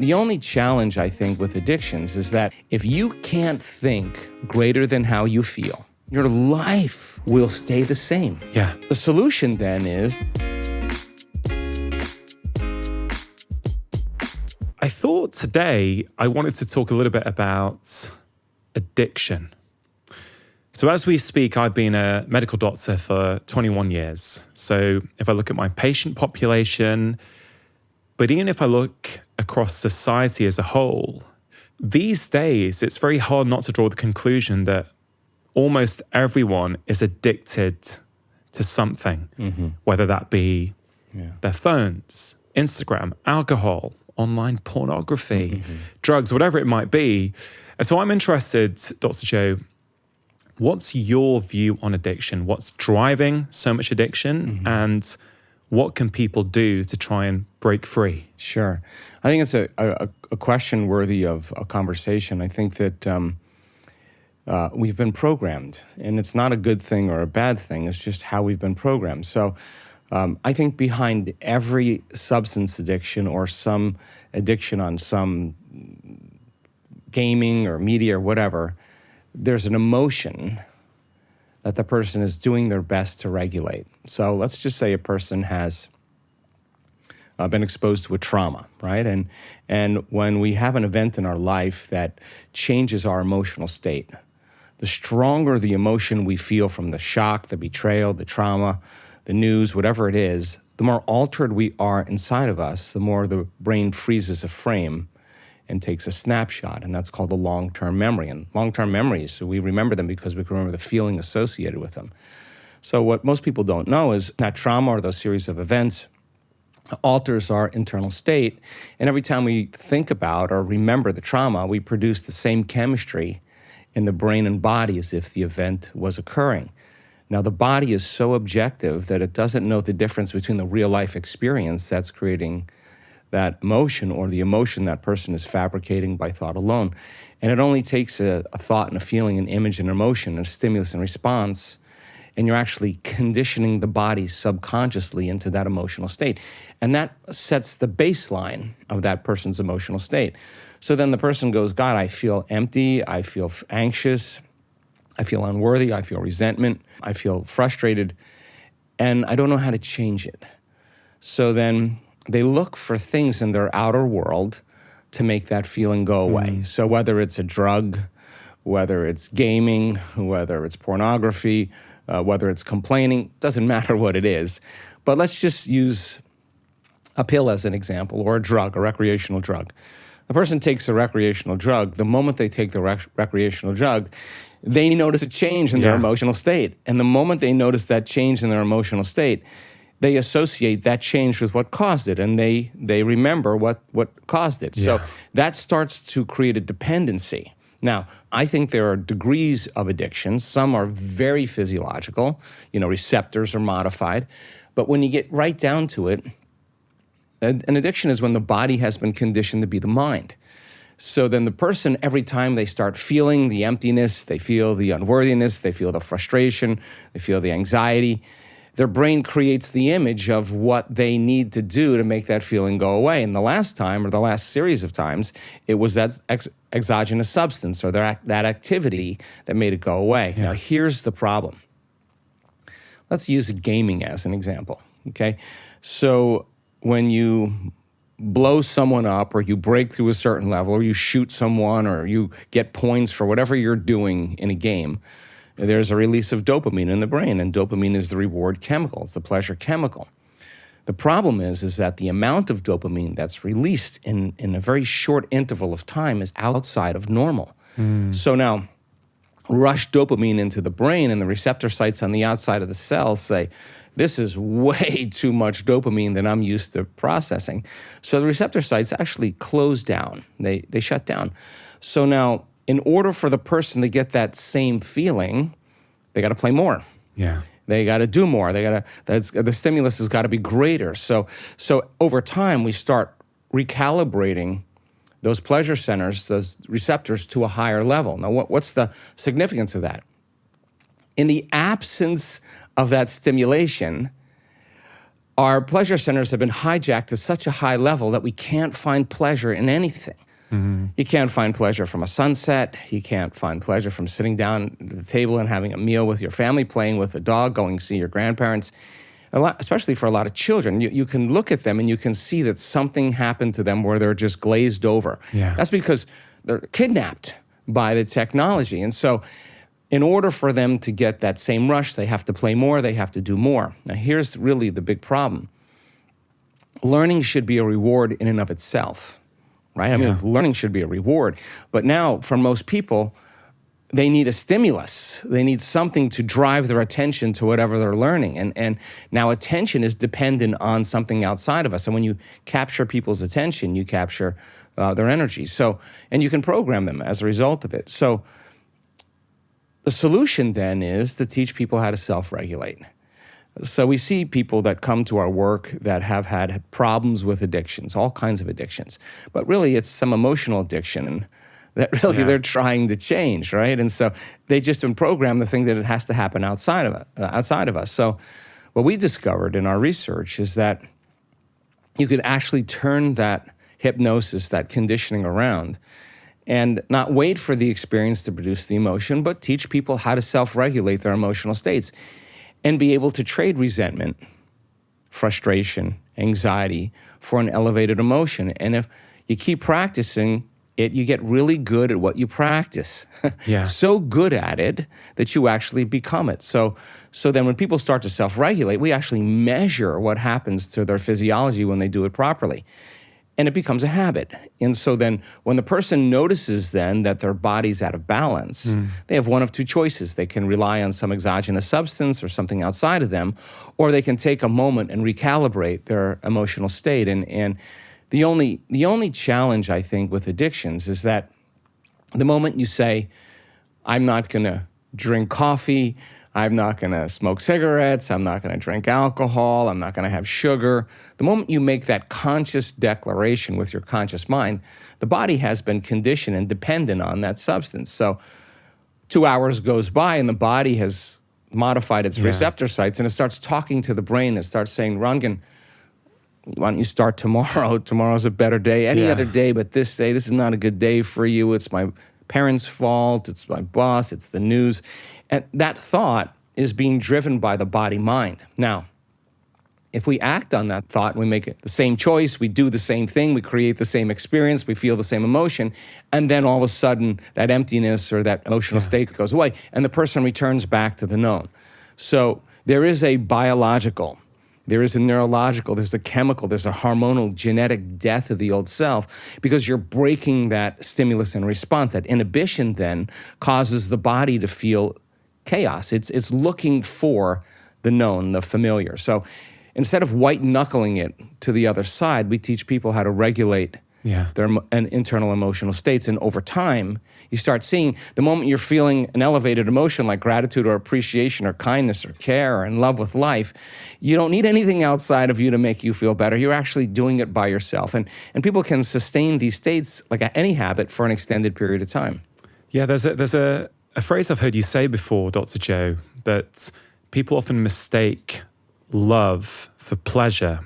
The only challenge, I think, with addictions is that if you can't think greater than how you feel, your life will stay the same. Yeah. The solution then is... I thought today I wanted to talk a little bit about addiction. So as we speak, I've been a medical doctor for 21 years. So if I look at my patient population, but even if I look across society as a whole, these days, it's very hard not to draw the conclusion that almost everyone is addicted to something, whether that be their phones, Instagram, alcohol, online pornography, drugs, whatever it might be. And so I'm interested, Dr. Joe, what's your view on addiction? What's driving so much addiction? And what can people do to try and break free? Sure. I think it's a question worthy of a conversation. I think that we've been programmed, and it's not a good thing or a bad thing. It's just how we've been programmed. So I think behind every substance addiction or some addiction on some gaming or media or whatever, there's an emotion that the person is doing their best to regulate. So let's just say a person has been exposed to a trauma, right? And when we have an event in our life that changes our emotional state, the stronger the emotion we feel from the shock, the betrayal, the trauma, the news, whatever it is, the more altered we are inside of us, the more the brain freezes a frame and takes a snapshot, and that's called the long-term memory. And long-term memories, so we remember them because we can remember the feeling associated with them. So what most people don't know is that trauma or those series of events alters our internal state, and every time we think about or remember the trauma, we produce the same chemistry in the brain and body as if the event was occurring. Now, the body is so objective that it doesn't know the difference between the real-life experience that's creating that emotion or the emotion that person is fabricating by thought alone. And it only takes a thought and a feeling, an image and emotion, a stimulus and response, and you're actually conditioning the body subconsciously into that emotional state. And that sets the baseline of that person's emotional state. So then the person goes, God, I feel empty, I feel anxious, I feel unworthy, I feel resentment, I feel frustrated, and I don't know how to change it. So then they look for things in their outer world to make that feeling go away. So whether it's a drug, whether it's gaming, whether it's pornography, whether it's complaining, doesn't matter what it is. But let's just use a pill as an example, or a drug, a recreational drug. The person takes a recreational drug. The moment they take the recreational drug, they notice a change in their emotional state. And the moment they notice that change in their emotional state, they associate that change with what caused it, and they remember what caused it. So that starts to create a dependency. Now, I think there are degrees of addiction. Some are very physiological, receptors are modified. But when you get right down to it, an addiction is when the body has been conditioned to be the mind. So then the person, every time they start feeling the emptiness, they feel the unworthiness, they feel the frustration, they feel the anxiety, their brain creates the image of what they need to do to make that feeling go away. And the last time, or the last series of times, it was that exogenous substance or that activity that made it go away. Now, here's the problem. Let's use gaming as an example, okay? So when you blow someone up, or you break through a certain level, or you shoot someone, or you get points for whatever you're doing in a game, there's a release of dopamine in the brain, and dopamine is the reward chemical. It's the pleasure chemical. The problem is that the amount of dopamine that's released in a very short interval of time is outside of normal. So now, rush dopamine into the brain, and the receptor sites on the outside of the cell say, this is way too much dopamine than I'm used to processing. So the receptor sites actually close down. They shut down. So now, in order for the person to get that same feeling, they got to play more. They got to do more. The stimulus has got to be greater. So over time, we start recalibrating those pleasure centers, those receptors, to a higher level. Now, what's the significance of that? In the absence of that stimulation, our pleasure centers have been hijacked to such a high level that we can't find pleasure in anything. You can't find pleasure from a sunset. You can't find pleasure from sitting down at the table and having a meal with your family, playing with a dog, going to see your grandparents. Especially for a lot of children, you can look at them and you can see that something happened to them where they're just glazed over. Yeah. That's because they're kidnapped by the technology. And so in order for them to get that same rush, they have to play more, they have to do more. Now, here's really the big problem. Learning should be a reward in and of itself, right? I mean, learning should be a reward. But now, for most people, they need a stimulus. They need something to drive their attention to whatever they're learning. And now attention is dependent on something outside of us. And when you capture people's attention, you capture their energy. So, and you can program them as a result of it. So the solution then is to teach people how to self-regulate. So we see people that come to our work that have had problems with addictions, all kinds of addictions. But really, it's some emotional addiction and that really they're trying to change, right? And so they just been programmed to think that it has to happen outside of us. So what we discovered in our research is that you could actually turn that hypnosis, that conditioning around, and not wait for the experience to produce the emotion, but teach people how to self-regulate their emotional states and be able to trade resentment, frustration, anxiety for an elevated emotion. And if you keep practicing it, you get really good at what you practice. So good at it that you actually become it. So then when people start to self-regulate, we actually measure what happens to their physiology when they do it properly. And it becomes a habit. And so then when the person notices then that their body's out of balance, they have one of two choices. They can rely on some exogenous substance or something outside of them, or they can take a moment and recalibrate their emotional state. And the only challenge, I think, with addictions is that the moment you say, I'm not going to drink coffee, I'm not going to smoke cigarettes, I'm not going to drink alcohol, I'm not going to have sugar, the moment you make that conscious declaration with your conscious mind, the body has been conditioned and dependent on that substance. So 2 hours goes by and the body has modified its receptor sites and it starts talking to the brain. It starts saying, Rangan, why don't you start tomorrow? Tomorrow's a better day. Any other day but this day, this is not a good day for you. It's my parents' fault. It's my boss. It's the news. And that thought is being driven by the body-mind. Now, if we act on that thought, we make the same choice, we do the same thing, we create the same experience, we feel the same emotion, and then all of a sudden that emptiness or that emotional state goes away, and the person returns back to the known. So there is a biological, there is a neurological, there's a chemical, there's a hormonal genetic death of the old self because you're breaking that stimulus and response. That inhibition then causes the body to feel chaos. It's looking for the known, the familiar. So instead of white-knuckling it to the other side, we teach people how to regulate their internal emotional states. And over time, you start seeing the moment you're feeling an elevated emotion like gratitude or appreciation or kindness or care or in love with life, you don't need anything outside of you to make you feel better. You're actually doing it by yourself. And people can sustain these states like any habit for an extended period of time. Yeah, there's a phrase I've heard you say before, Dr. Joe, that people often mistake love for pleasure.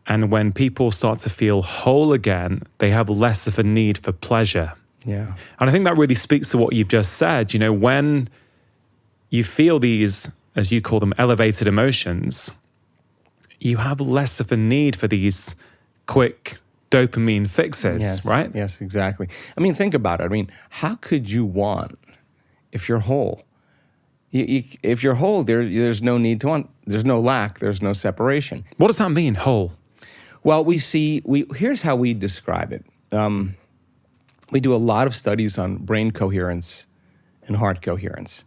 And when people start to feel whole again, they have less of a need for pleasure. Yeah. And I think that really speaks to what you've just said. You know, when you feel these, as you call them, elevated emotions, you have less of a need for these quick dopamine fixes, right? Yes, exactly. I mean, think about it. I mean, how could you want, if you're whole, if you're whole, there's no need to want, there's no lack, there's no separation. What does that mean, whole? Well, here's how we describe it. We do a lot of studies on brain coherence and heart coherence.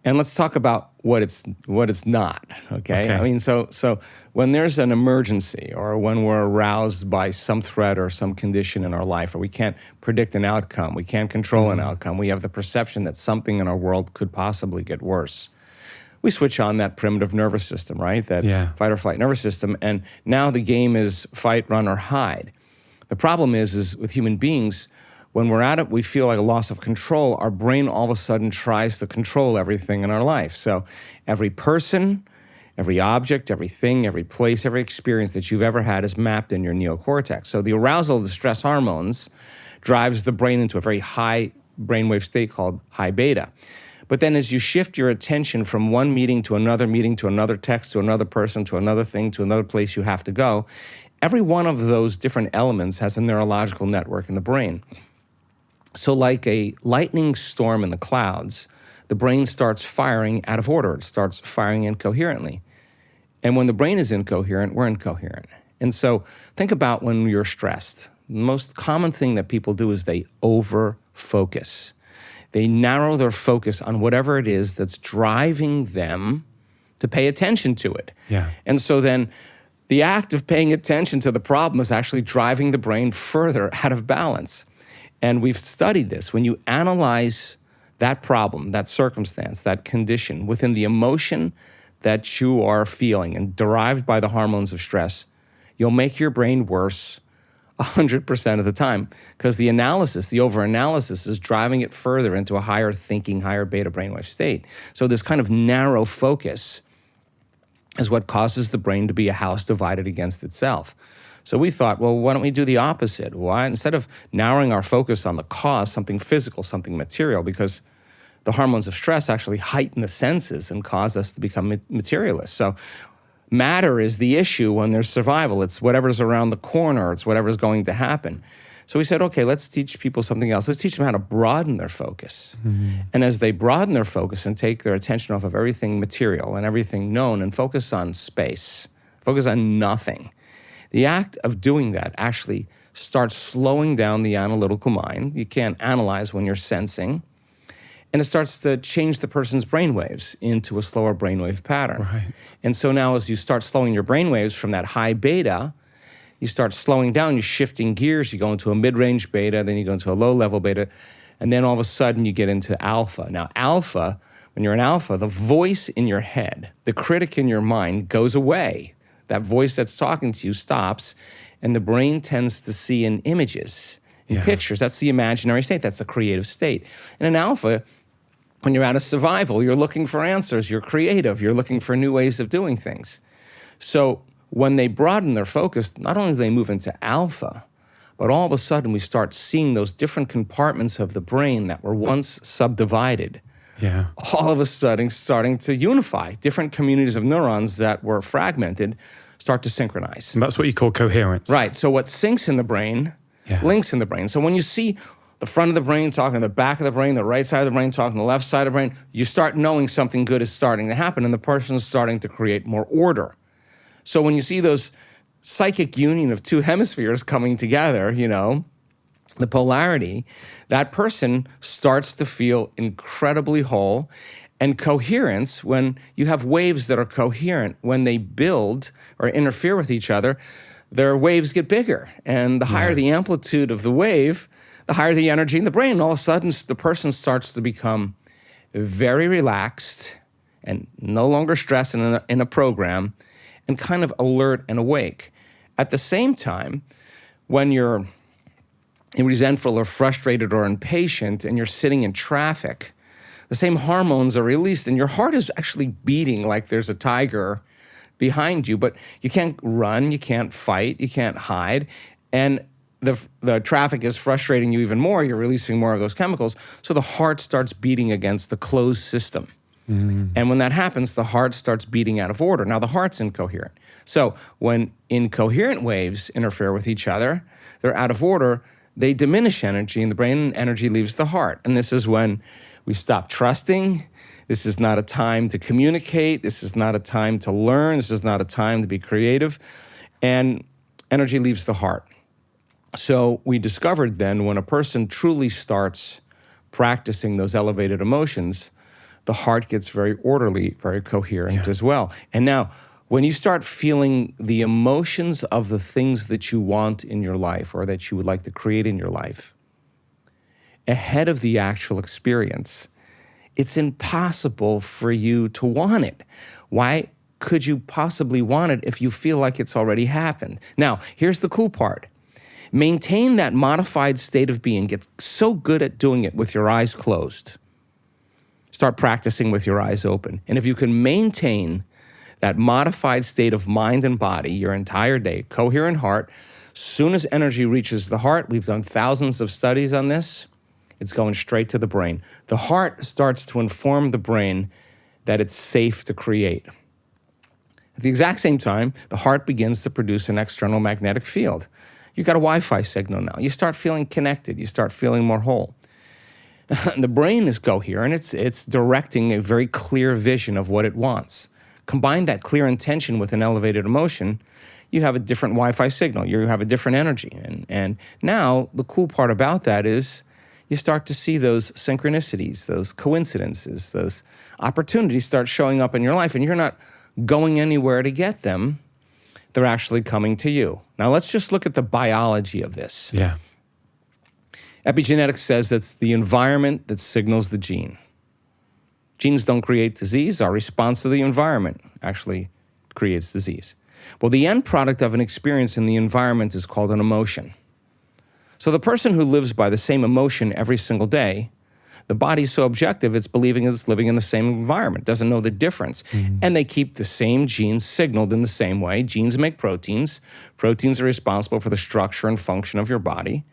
And let's talk about what it's not, okay? I mean, so when there's an emergency or when we're aroused by some threat or some condition in our life, or we can't predict an outcome, we can't control an outcome, we have the perception that something in our world could possibly get worse. We switch on that primitive nervous system, right? That fight or flight nervous system, and now the game is fight, run, or hide. The problem is with human beings, when we're at it, we feel like a loss of control. Our brain all of a sudden tries to control everything in our life. So every person, Every object, everything, every place, every experience that you've ever had is mapped in your neocortex. So the arousal of the stress hormones drives the brain into a very high brainwave state called high beta. But then as you shift your attention from one meeting to another text, to another person, to another thing, to another place you have to go, every one of those different elements has a neurological network in the brain. So like a lightning storm in the clouds, the brain starts firing out of order. It starts firing incoherently. And when the brain is incoherent, we're incoherent. And so think about when you're stressed. The most common thing that people do is they over-focus. They narrow their focus on whatever it is that's driving them to pay attention to it. Yeah. And so then the act of paying attention to the problem is actually driving the brain further out of balance. And we've studied this. When you analyze that problem, that circumstance, that condition within the emotion that you are feeling and derived by the hormones of stress, you'll make your brain worse 100% of the time because the analysis, the over-analysis is driving it further into a higher thinking, higher beta brainwave state. So this kind of narrow focus is what causes the brain to be a house divided against itself. So we thought, well, why don't we do the opposite? Why, instead of narrowing our focus on the cause, something physical, something material, because the hormones of stress actually heighten the senses and cause us to become materialists. So matter is the issue when there's survival. It's whatever's around the corner. It's whatever's going to happen. So we said, okay, let's teach people something else. Let's teach them how to broaden their focus. And as they broaden their focus and take their attention off of everything material and everything known and focus on space, focus on nothing, the act of doing that actually starts slowing down the analytical mind. You can't analyze when you're sensing. And it starts to change the person's brainwaves into a slower brainwave pattern. Right. And so now as you start slowing your brainwaves from that high beta, you start slowing down, you're shifting gears, you go into a mid-range beta, then you go into a low-level beta, and then all of a sudden you get into alpha. Now alpha, when you're in alpha, the voice in your head, the critic in your mind goes away. That voice that's talking to you stops, and the brain tends to see in images, in pictures. That's the imaginary state. That's the creative state. And in alpha, when you're out of survival, you're looking for answers. You're creative. You're looking for new ways of doing things. So when they broaden their focus, not only do they move into alpha, but all of a sudden we start seeing those different compartments of the brain that were once subdivided. Yeah. All of a sudden starting to unify. Different communities of neurons that were fragmented start to synchronize. And that's what you call coherence. Right. So what syncs in the brain links in the brain. So when you see the front of the brain talking to the back of the brain, the right side of the brain talking to the left side of the brain, you start knowing something good is starting to happen and the person's starting to create more order. So when you see those psychic union of two hemispheres coming together, you know, the polarity, that person starts to feel incredibly whole. And coherence, when you have waves that are coherent, when they build or interfere with each other, their waves get bigger. And the higher the amplitude of the wave, the higher the energy in the brain. All of a sudden, the person starts to become very relaxed and no longer stressed in a program and kind of alert and awake. At the same time, when you're resentful or frustrated or impatient and you're sitting in traffic, the same hormones are released and your heart is actually beating like there's a tiger behind you, but you can't run, you can't fight, you can't hide, and the traffic is frustrating you even more. You're releasing more of those chemicals, so the heart starts beating against the closed system. And when that happens, the heart starts beating out of order. Now, the heart's incoherent. So when incoherent waves interfere with each other, they're out of order, they diminish energy, and the brain energy leaves the heart. And this is when we stop trusting. This is not a time to communicate. This is not a time to learn. This is not a time to be creative. And energy leaves the heart. So we discovered then when a person truly starts practicing those elevated emotions, the heart gets very orderly, very coherent as well. And now, when you start feeling the emotions of the things that you want in your life or that you would like to create in your life, ahead of the actual experience, it's impossible for you to want it. Why could you possibly want it if you feel like it's already happened? Now, here's the cool part. Maintain that modified state of being. Get so good at doing it with your eyes closed. Start practicing with your eyes open. And if you can maintain that modified state of mind and body your entire day, coherent heart. Soon as energy reaches the heart, we've done thousands of studies on this, it's going straight to the brain. The heart starts to inform the brain that it's safe to create. At the exact same time, the heart begins to produce an external magnetic field. You've got a Wi-Fi signal now. You start feeling connected. You start feeling more whole. The brain is coherent. It's directing a very clear vision of what it wants. Combine that clear intention with an elevated emotion, you have a different Wi-Fi signal. You have a different energy. And now the cool part about that is you start to see those synchronicities, those coincidences, those opportunities start showing up in your life, and you're not going anywhere to get them. They're actually coming to you. Now, let's just look at the biology of this. Yeah. Epigenetics says it's the environment that signals the gene. Genes don't create disease. Our response to the environment actually creates disease. Well, the end product of an experience in the environment is called an emotion. So the person who lives by the same emotion every single day, the body's so objective, it's believing it's living in the same environment, doesn't know the difference. And they keep the same genes signaled in the same way. Genes make proteins. Proteins are responsible for the structure and function of your body.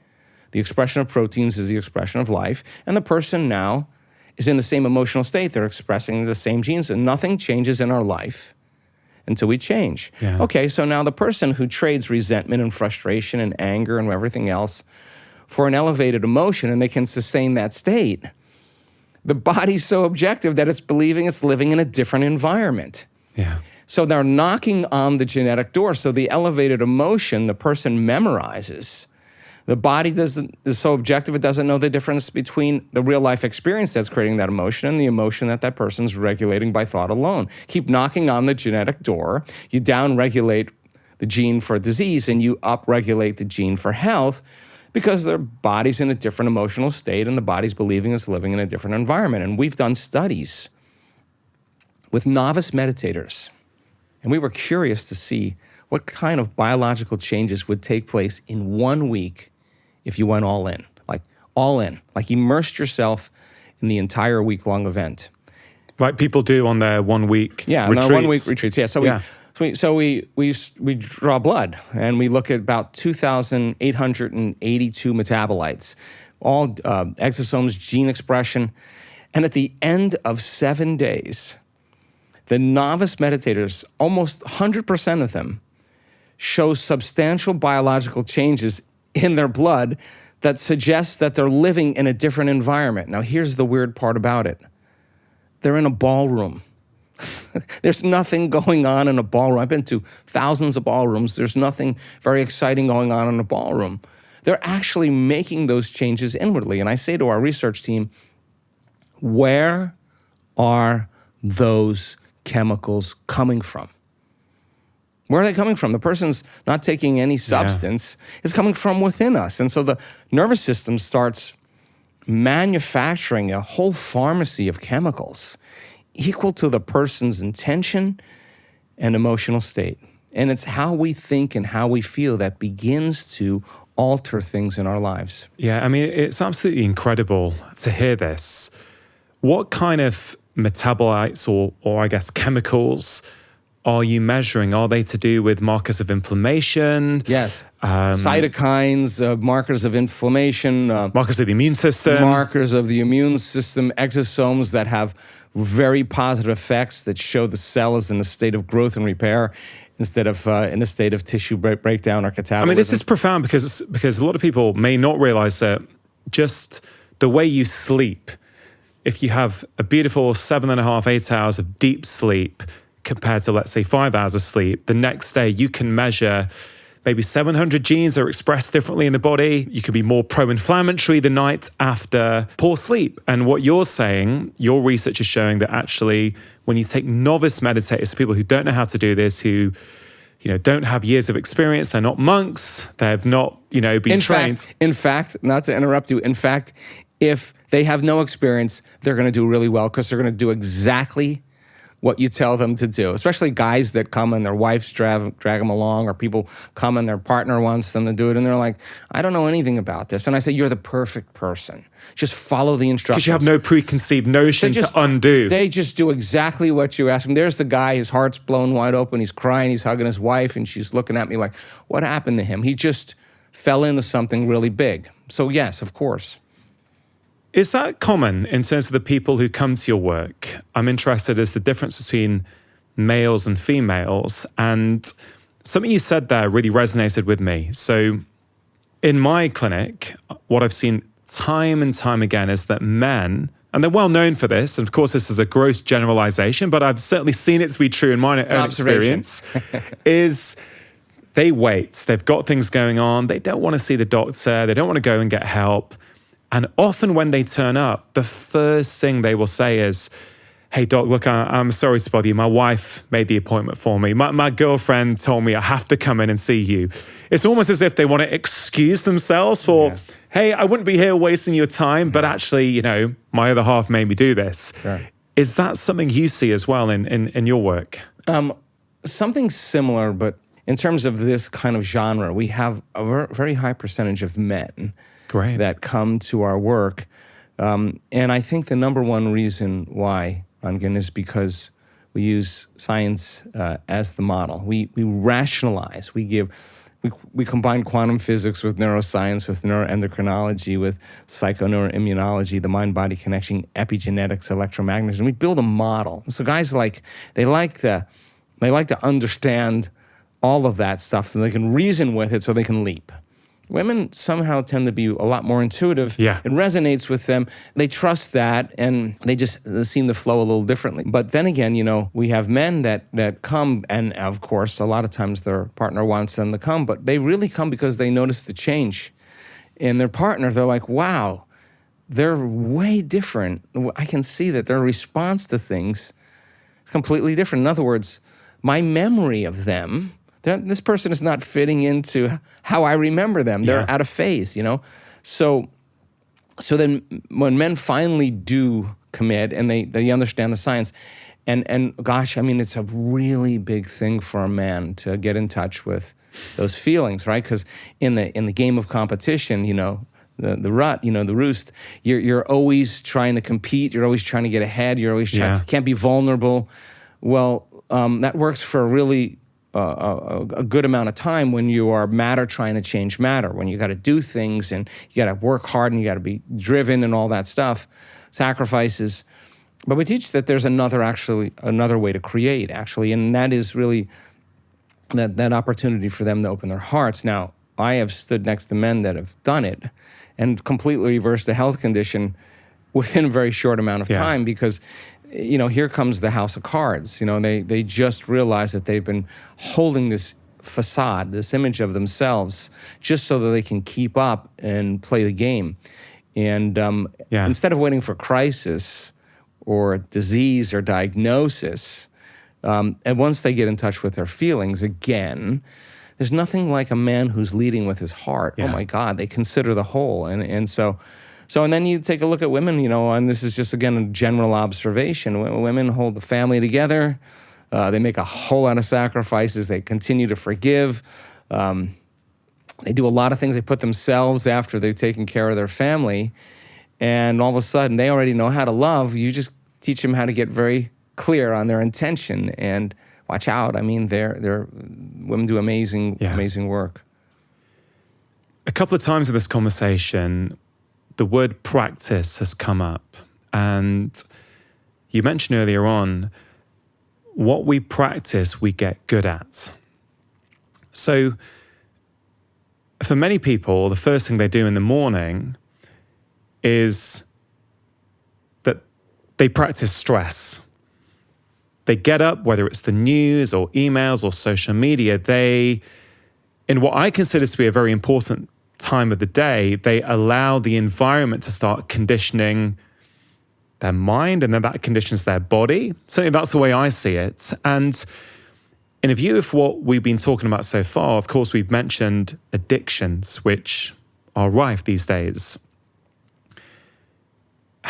The expression of proteins is the expression of life. And the person now is in the same emotional state. They're expressing the same genes, and nothing changes in our life until we change. Yeah. Okay, so now the person who trades resentment and frustration and anger and everything else for an elevated emotion, and they can sustain that state, the body's so objective that it's believing it's living in a different environment. Yeah. So they're knocking on the genetic door. So the elevated emotion the person memorizes, the body is so objective it doesn't know the difference between the real life experience that's creating that emotion and the emotion that that person's regulating by thought alone. Keep knocking on the genetic door. You down-regulate the gene for disease and you up-regulate the gene for health, because their body's in a different emotional state and the body's believing it's living in a different environment. And we've done studies with novice meditators, and we were curious to see what kind of biological changes would take place in 1 week if you went all in, like immersed yourself in the entire week-long event. Like people do on their 1 week Yeah, retreats. on our 1 week retreats. Yeah, so we draw blood, and we look at about 2,882 metabolites, all exosomes, gene expression. And at the end of 7 days, the novice meditators, almost 100% of them, show substantial biological changes in their blood that suggests that they're living in a different environment. Now, here's the weird part about it. They're in a ballroom. There's nothing going on in a ballroom. I've been to thousands of ballrooms. There's nothing very exciting going on in a ballroom. They're actually making those changes inwardly. And I say to our research team, where are those chemicals coming from? Where are they coming from? The person's not taking any substance. Yeah. It's coming from within us. And so the nervous system starts manufacturing a whole pharmacy of chemicals equal to the person's intention and emotional state. And it's how we think and how we feel that begins to alter things in our lives. Yeah, I mean, it's absolutely incredible to hear this. What kind of metabolites or I guess chemicals are you measuring? Are they to do with markers of inflammation? Yes. Cytokines, markers of inflammation. Markers of the immune system. Markers of the immune system, exosomes that have very positive effects that show the cell is in a state of growth and repair instead of in a state of tissue breakdown or catabolism. I mean, this is profound because a lot of people may not realize that just the way you sleep, if you have a beautiful 7.5, 8 hours of deep sleep, compared to, let's say, 5 hours of sleep, the next day you can measure maybe 700 genes are expressed differently in the body. You can be more pro-inflammatory the night after poor sleep. And what you're saying, your research is showing that actually when you take novice meditators, people who don't know how to do this, who don't have years of experience, they're not monks, they have not been trained. In fact, not to interrupt you, in fact, if they have no experience, they're going to do really well because they're going to do exactly what you tell them to do, especially guys that come and their wives drag them along, or people come and their partner wants them to do it, and they're like, I don't know anything about this. And I say, you're the perfect person. Just follow the instructions. Because you have no preconceived notion to undo. They just do exactly what you ask them. There's the guy, his heart's blown wide open, he's crying, he's hugging his wife, and she's looking at me like, what happened to him? He just fell into something really big. So yes, of course. Is that common in terms of the people who come to your work? I'm interested as the difference between males and females. And something you said there really resonated with me. So in my clinic, what I've seen time and time again is that men, and they're well known for this, and of course this is a gross generalization, but I've certainly seen it to be true in my own experience, is they wait. They've got things going on. They don't want to see the doctor. They don't want to go and get help. And often when they turn up, the first thing they will say is, hey, doc, look, I'm sorry to bother you. My wife made the appointment for me. My girlfriend told me I have to come in and see you. It's almost as if they want to excuse themselves for, hey, I wouldn't be here wasting your time, but actually, you know, my other half made me do this. Sure. Is that something you see as well in your work? Something similar, but in terms of this kind of genre, we have a very high percentage of men that come to our work. And I think the number one reason why, Angan, is because we use science as the model. We rationalize. We combine quantum physics with neuroscience, with neuroendocrinology, with psychoneuroimmunology, the mind-body connection, epigenetics, electromagnetism. We build a model. So guys they like to understand all of that stuff so they can reason with it so they can leap. Women somehow tend to be a lot more intuitive. Yeah. It resonates with them. They trust that, and they just seem to flow a little differently. But then again, you know, we have men that come, and of course, a lot of times their partner wants them to come, but they really come because they notice the change in their partner. They're like, wow, they're way different. I can see that their response to things is completely different. In other words, my memory of them, this person is not fitting into how I remember them. They're out of phase, you know? So then when men finally do commit and they understand the science, and gosh, I mean, it's a really big thing for a man to get in touch with those feelings, right? Because in the game of competition, you know, the rut, you know, the roost, you're always trying to compete, you're always trying to get ahead, you're always can't be vulnerable. Well, that works for a really a good amount of time when you are matter trying to change matter, when you got to do things and you got to work hard and you got to be driven and all that stuff, sacrifices. But we teach that there's another way to create, actually, and that is really that opportunity for them to open their hearts. Now, I have stood next to men that have done it and completely reversed the health condition within a very short amount of time because, you know, here comes the house of cards. You know, they just realize that they've been holding this facade, this image of themselves, just so that they can keep up and play the game. And instead of waiting for crisis or disease or diagnosis, and once they get in touch with their feelings, again, there's nothing like a man who's leading with his heart. Oh my God, they consider the whole. And so and then you take a look at women, you know, and this is just, again, a general observation. Women hold the family together. They make a whole lot of sacrifices. They continue to forgive. They do a lot of things. They put themselves after they've taken care of their family. And all of a sudden, they already know how to love. You just teach them how to get very clear on their intention. And watch out. I mean, women do amazing work. A couple of times in this conversation, the word practice has come up. And you mentioned earlier on, what we practice, we get good at. So for many people, the first thing they do in the morning is that they practice stress. They get up, whether it's the news or emails or social media, in what I consider to be a very important time of the day, they allow the environment to start conditioning their mind, and then that conditions their body. Certainly that's the way I see it. And in a view of what we've been talking about so far, of course, we've mentioned addictions, which are rife these days.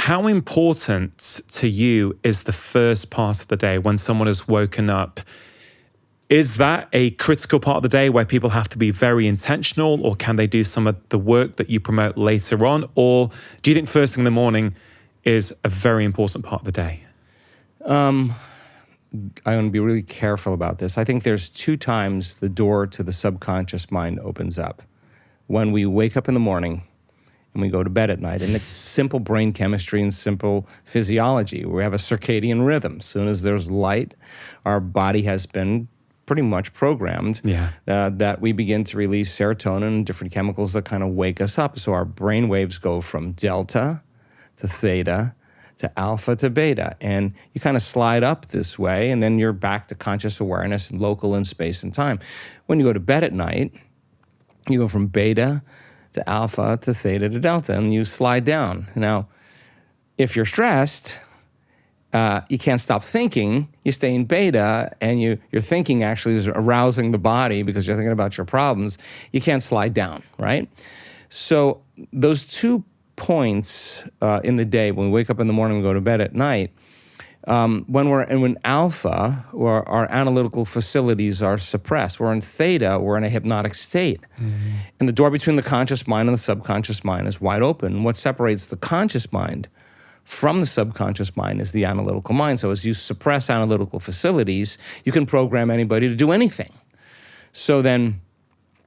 how important to you is the first part of the day when someone has woken up? Is that a critical part of the day where people have to be very intentional, or can they do some of the work that you promote later on? Or do you think first thing in the morning is a very important part of the day? I want to be really careful about this. I think there's 2 times the door to the subconscious mind opens up. When we wake up in the morning and we go to bed at night, and it's simple brain chemistry and simple physiology. We have a circadian rhythm. As soon as there's light, our body has been pretty much programmed that we begin to release serotonin and different chemicals that kind of wake us up. So our brain waves go from delta to theta to alpha to beta. And you kind of slide up this way, and then you're back to conscious awareness, local in space and time. When you go to bed at night, you go from beta to alpha to theta to delta, and you slide down. Now, if you're stressed, you can't stop thinking. You stay in beta, and your thinking actually is arousing the body because you're thinking about your problems. You can't slide down, right? So those 2 points in the day, when we wake up in the morning and go to bed at night, when alpha, or our analytical facilities are suppressed, we're in theta, we're in a hypnotic state. And the door between the conscious mind and the subconscious mind is wide open. What separates the conscious mind from the subconscious mind is the analytical mind. So as you suppress analytical facilities, you can program anybody to do anything. So then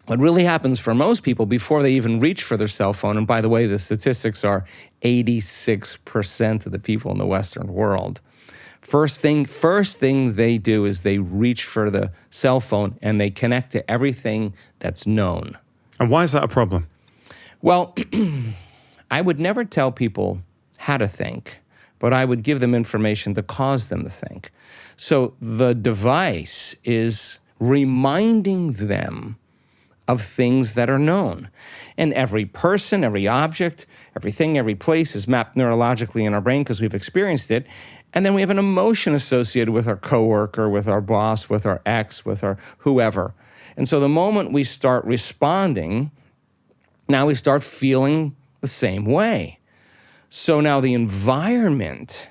what really happens for most people before they even reach for their cell phone, and by the way, the statistics are 86% of the people in the Western world, first thing they do is they reach for the cell phone and they connect to everything that's known. And why is that a problem? Well, I would never tell people how to think, but I would give them information to cause them to think. So the device is reminding them of things that are known. And every person, every object, everything, every place is mapped neurologically in our brain because we've experienced it. And then we have an emotion associated with our coworker, with our boss, with our ex, with our whoever. And so the moment we start responding, now we start feeling the same way. So now the environment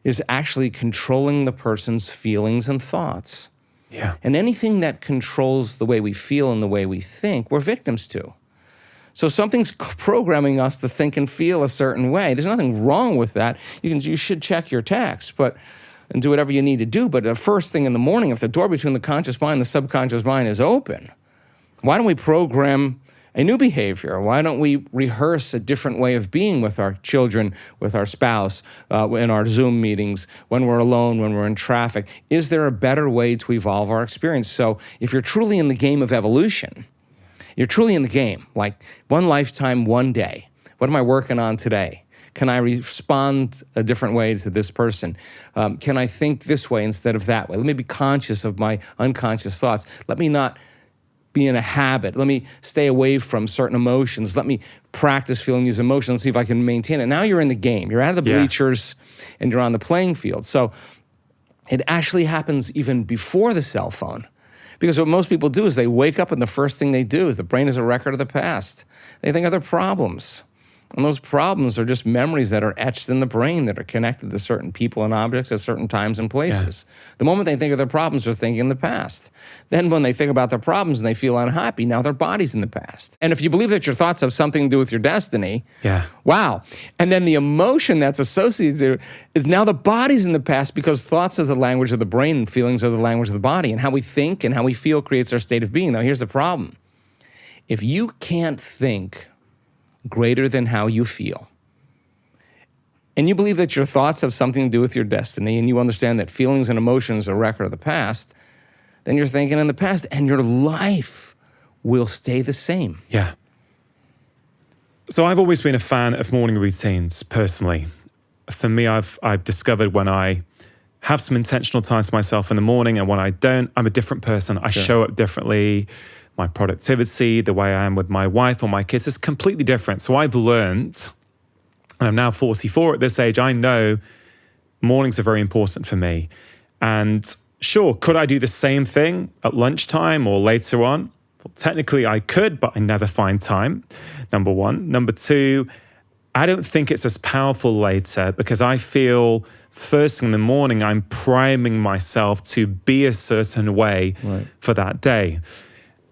is actually controlling the person's feelings and thoughts. Yeah. And anything that controls the way we feel and the way we think, we're victims to. So something's programming us to think and feel a certain way. There's nothing wrong with that. You should check your text and do whatever you need to do. But the first thing in the morning, if the door between the conscious mind and the subconscious mind is open, why don't we program a new behavior? Why don't we rehearse a different way of being with our children, with our spouse, in our Zoom meetings, when we're alone, when we're in traffic? Is there a better way to evolve our experience? So if you're truly in the game of evolution, you're truly in the game, like one lifetime, one day. What am I working on today? Can I respond a different way to this person? Can I think this way instead of that way? Let me be conscious of my unconscious thoughts. Let me not be in a habit. Let me stay away from certain emotions. Let me practice feeling these emotions, see if I can maintain it. Now you're in the game. You're out of the bleachers and you're on the playing field. So it actually happens even before the cell phone. Because what most people do is they wake up and the first thing they do is the brain is a record of the past. They think of their problems. And those problems are just memories that are etched in the brain that are connected to certain people and objects at certain times and places. Yeah. The moment they think of their problems, they're thinking in the past. Then when they think about their problems and they feel unhappy, now their body's in the past. And if you believe that your thoughts have something to do with your destiny, wow. And then the emotion that's associated is now the body's in the past because thoughts are the language of the brain and feelings are the language of the body. And how we think and how we feel creates our state of being. Now here's the problem. If you can't think greater than how you feel, and you believe that your thoughts have something to do with your destiny, and you understand that feelings and emotions are a record of the past, then you're thinking in the past, and your life will stay the same. Yeah. So I've always been a fan of morning routines, personally. For me, I've discovered when I have some intentional time to myself in the morning, and when I don't, I'm a different person. I show up differently. My productivity, the way I am with my wife or my kids is completely different. So I've learned, and I'm now 44 at this age, I know mornings are very important for me. And sure, could I do the same thing at lunchtime or later on? Well, technically I could, but I never find time, number one. Number two, I don't think it's as powerful later because I feel first thing in the morning, I'm priming myself to be a certain way for that day.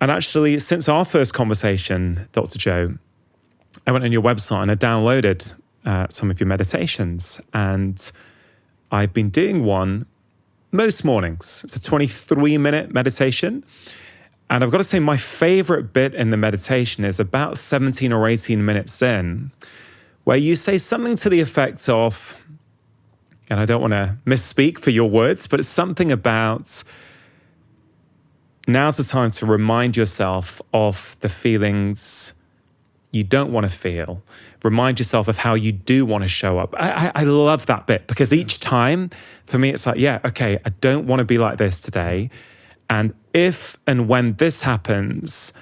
And actually, since our first conversation, Dr. Joe, I went on your website and I downloaded some of your meditations. And I've been doing one most mornings. It's a 23-minute meditation. And I've got to say, my favorite bit in the meditation is about 17 or 18 minutes in, where you say something to the effect of, and I don't want to misspeak for your words, but it's something about now's the time to remind yourself of the feelings you don't want to feel. Remind yourself of how you do want to show up. I love that bit because each time, for me, it's like, yeah, okay, I don't want to be like this today. And if and when this happens,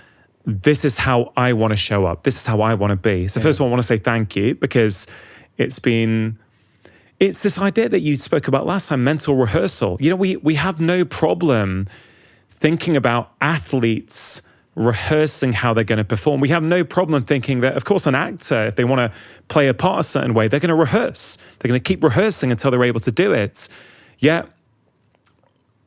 this is how I want to show up. This is how I want to be. So first of all, I want to say thank you because it's this idea that you spoke about last time, mental rehearsal. You know, we have no problem thinking about athletes rehearsing how they're going to perform. We have no problem thinking that, of course, an actor, if they want to play a part a certain way, they're going to rehearse. They're going to keep rehearsing until they're able to do it. Yet,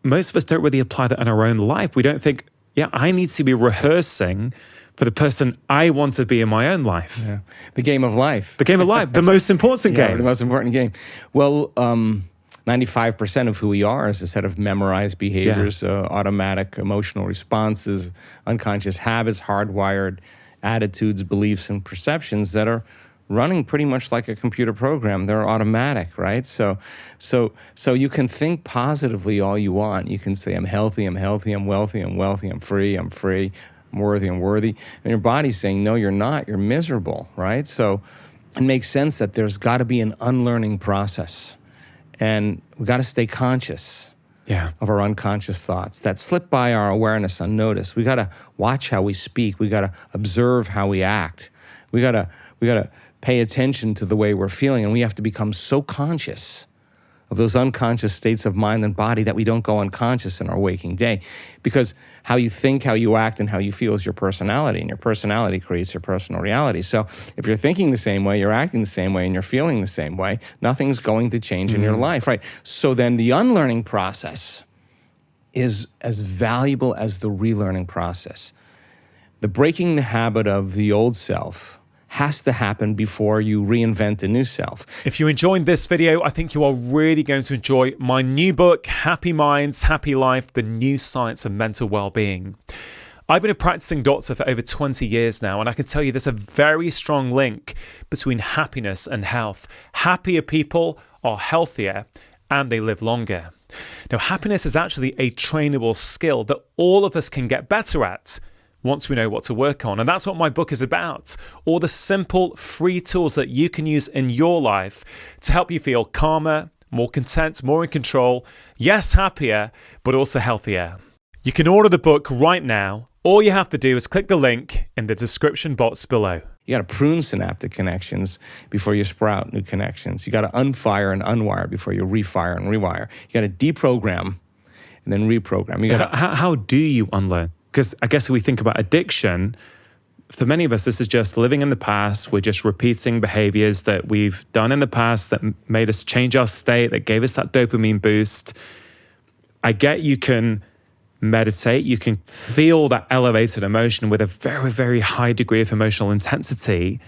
most of us don't really apply that in our own life. We don't think, yeah, I need to be rehearsing for the person I want to be in my own life. Yeah. The game of life. The game of life, the most important game. The most important game. Well, 95% of who we are is a set of memorized behaviors, automatic emotional responses, unconscious habits, hardwired attitudes, beliefs, and perceptions that are running pretty much like a computer program. They're automatic, right? So you can think positively all you want. You can say, I'm healthy, I'm wealthy, I'm free, I'm worthy, I'm worthy. And your body's saying, no, you're not, you're miserable, right? So it makes sense that there's got to be an unlearning process. And we got to stay conscious of our unconscious thoughts that slip by our awareness unnoticed. We got to watch how we speak. We got to observe how we act. We got to pay attention to the way we're feeling, and we have to become so conscious of those unconscious states of mind and body that we don't go unconscious in our waking day. Because how you think, how you act, and how you feel is your personality, and your personality creates your personal reality. So if you're thinking the same way, you're acting the same way, and you're feeling the same way, nothing's going to change in your life, right? So then the unlearning process is as valuable as the relearning process. The breaking the habit of the old self has to happen before you reinvent a new self. If you're enjoying this video, I think you are really going to enjoy my new book, Happy Minds, Happy Life, The New Science of Mental Wellbeing. I've been a practicing doctor for over 20 years now, and I can tell you there's a very strong link between happiness and health. Happier people are healthier and they live longer. Now, happiness is actually a trainable skill that all of us can get better at once we know what to work on. And that's what my book is about. All the simple, free tools that you can use in your life to help you feel calmer, more content, more in control, yes, happier, but also healthier. You can order the book right now. All you have to do is click the link in the description box below. You got to prune synaptic connections before you sprout new connections. You got to unfire and unwire before you refire and rewire. You got to deprogram and then reprogram. How do you unlearn? Because I guess if we think about addiction, for many of us, this is just living in the past. We're just repeating behaviors that we've done in the past that made us change our state, that gave us that dopamine boost. I get you can meditate, you can feel that elevated emotion with a very, very high degree of emotional intensity.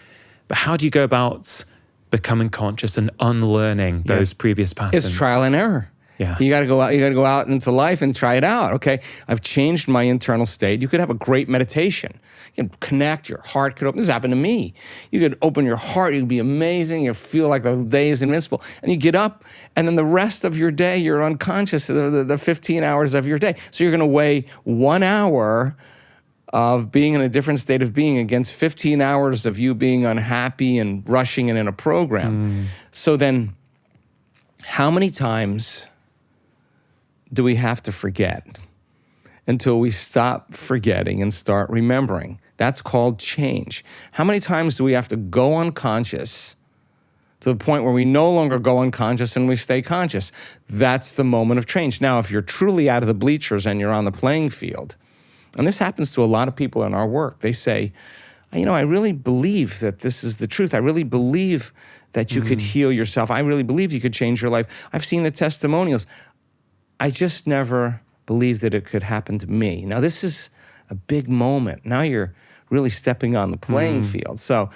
But how do you go about becoming conscious and unlearning those previous patterns? It's trial and error. Yeah. You got to go out into life and try it out. Okay, I've changed my internal state. You could have a great meditation. You can connect, your heart could open. This happened to me. You could open your heart, you could be amazing, you feel like the day is invincible. And you get up, and then the rest of your day, you're unconscious, the 15 hours of your day. So you're going to weigh 1 hour of being in a different state of being against 15 hours of you being unhappy and rushing and in a program. So then, how many times do we have to forget until we stop forgetting and start remembering? That's called change. How many times do we have to go unconscious to the point where we no longer go unconscious and we stay conscious? That's the moment of change. Now, if you're truly out of the bleachers and you're on the playing field, and this happens to a lot of people in our work, they say, I really believe that this is the truth. I really believe that you could heal yourself. I really believe you could change your life. I've seen the testimonials. I just never believed that it could happen to me. Now, this is a big moment. Now you're really stepping on the playing field. So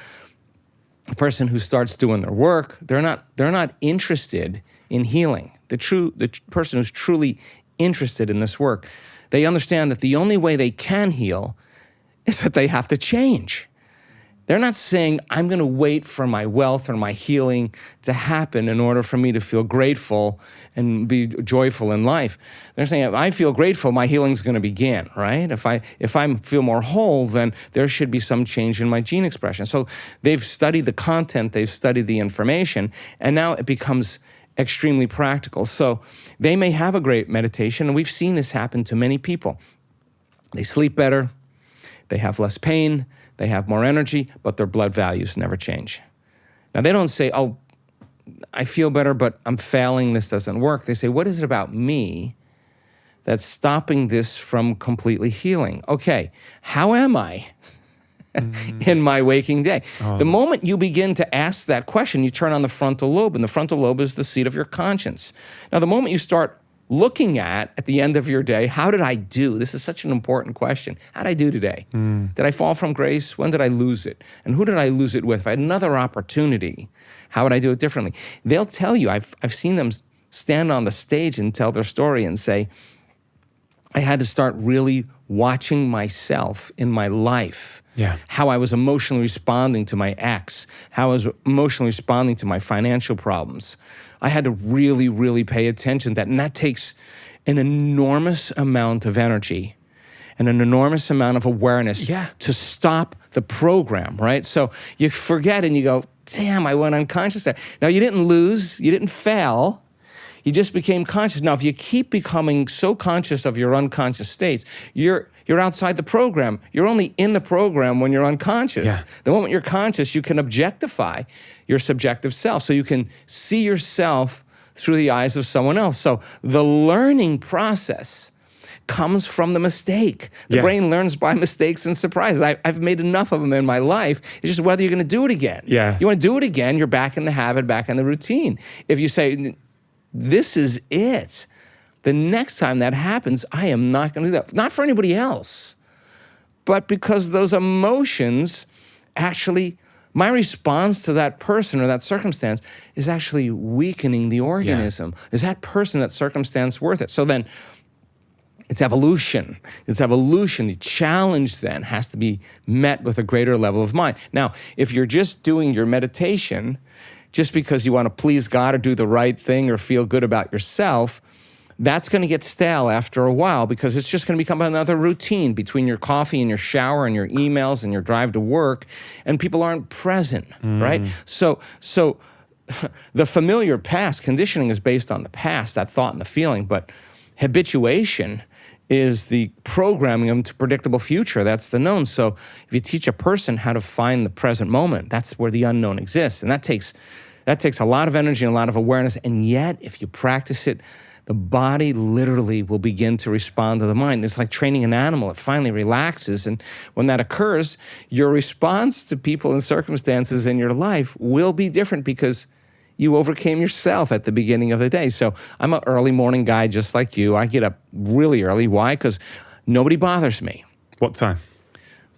a person who starts doing their work, they're not interested in healing. The person who's truly interested in this work, they understand that the only way they can heal is that they have to change. They're not saying, I'm going to wait for my wealth or my healing to happen in order for me to feel grateful and be joyful in life. They're saying, if I feel grateful, my healing's going to begin, right? If I feel more whole, then there should be some change in my gene expression. So they've studied the content, they've studied the information, and now it becomes extremely practical. So they may have a great meditation, and we've seen this happen to many people. They sleep better, they have less pain, they have more energy, but their blood values never change. Now, they don't say, oh, I feel better, but I'm failing, this doesn't work. They say, what is it about me that's stopping this from completely healing? Okay, how am I in my waking day? The moment you begin to ask that question, you turn on the frontal lobe, and the frontal lobe is the seat of your conscience. Now, the moment you start looking at the end of your day, how did I do? This is such an important question. How did I do today? Did I fall from grace? When did I lose it? And who did I lose it with? If I had another opportunity, how would I do it differently? They'll tell you, I've seen them stand on the stage and tell their story and say, I had to start really watching myself in my life. Yeah. How I was emotionally responding to my ex, how I was emotionally responding to my financial problems. I had to really, really pay attention to that. And that takes an enormous amount of energy and an enormous amount of awareness to stop the program, right? So you forget and you go, damn, I went unconscious there. Now, you didn't lose, you didn't fail. You just became conscious. Now, if you keep becoming so conscious of your unconscious states, you're outside the program. You're only in the program when you're unconscious. Yeah. The moment you're conscious, you can objectify your subjective self. So you can see yourself through the eyes of someone else. So the learning process comes from the mistake. The brain learns by mistakes and surprises. I've made enough of them in my life. It's just whether you're going to do it again. Yeah. You want to do it again, you're back in the habit, back in the routine. If you say, this is it, the next time that happens, I am not going to do that. Not for anybody else, but because those emotions actually, my response to that person or that circumstance is actually weakening the organism. Is that person, that circumstance worth it? So then it's evolution. It's evolution. The challenge then has to be met with a greater level of mind. Now, if you're just doing your meditation just because you want to please God or do the right thing or feel good about yourself, that's going to get stale after a while because it's just going to become another routine between your coffee and your shower and your emails and your drive to work, and people aren't present, right? So the familiar past, conditioning is based on the past, that thought and the feeling, but habituation is the programming them to predictable future. That's the known. So if you teach a person how to find the present moment, that's where the unknown exists. And that takes a lot of energy and a lot of awareness. And yet, if you practice it, the body literally will begin to respond to the mind. It's like training an animal. It finally relaxes. And when that occurs, your response to people and circumstances in your life will be different because you overcame yourself at the beginning of the day. So I'm an early morning guy just like you. I get up really early. Why? Because nobody bothers me. What time?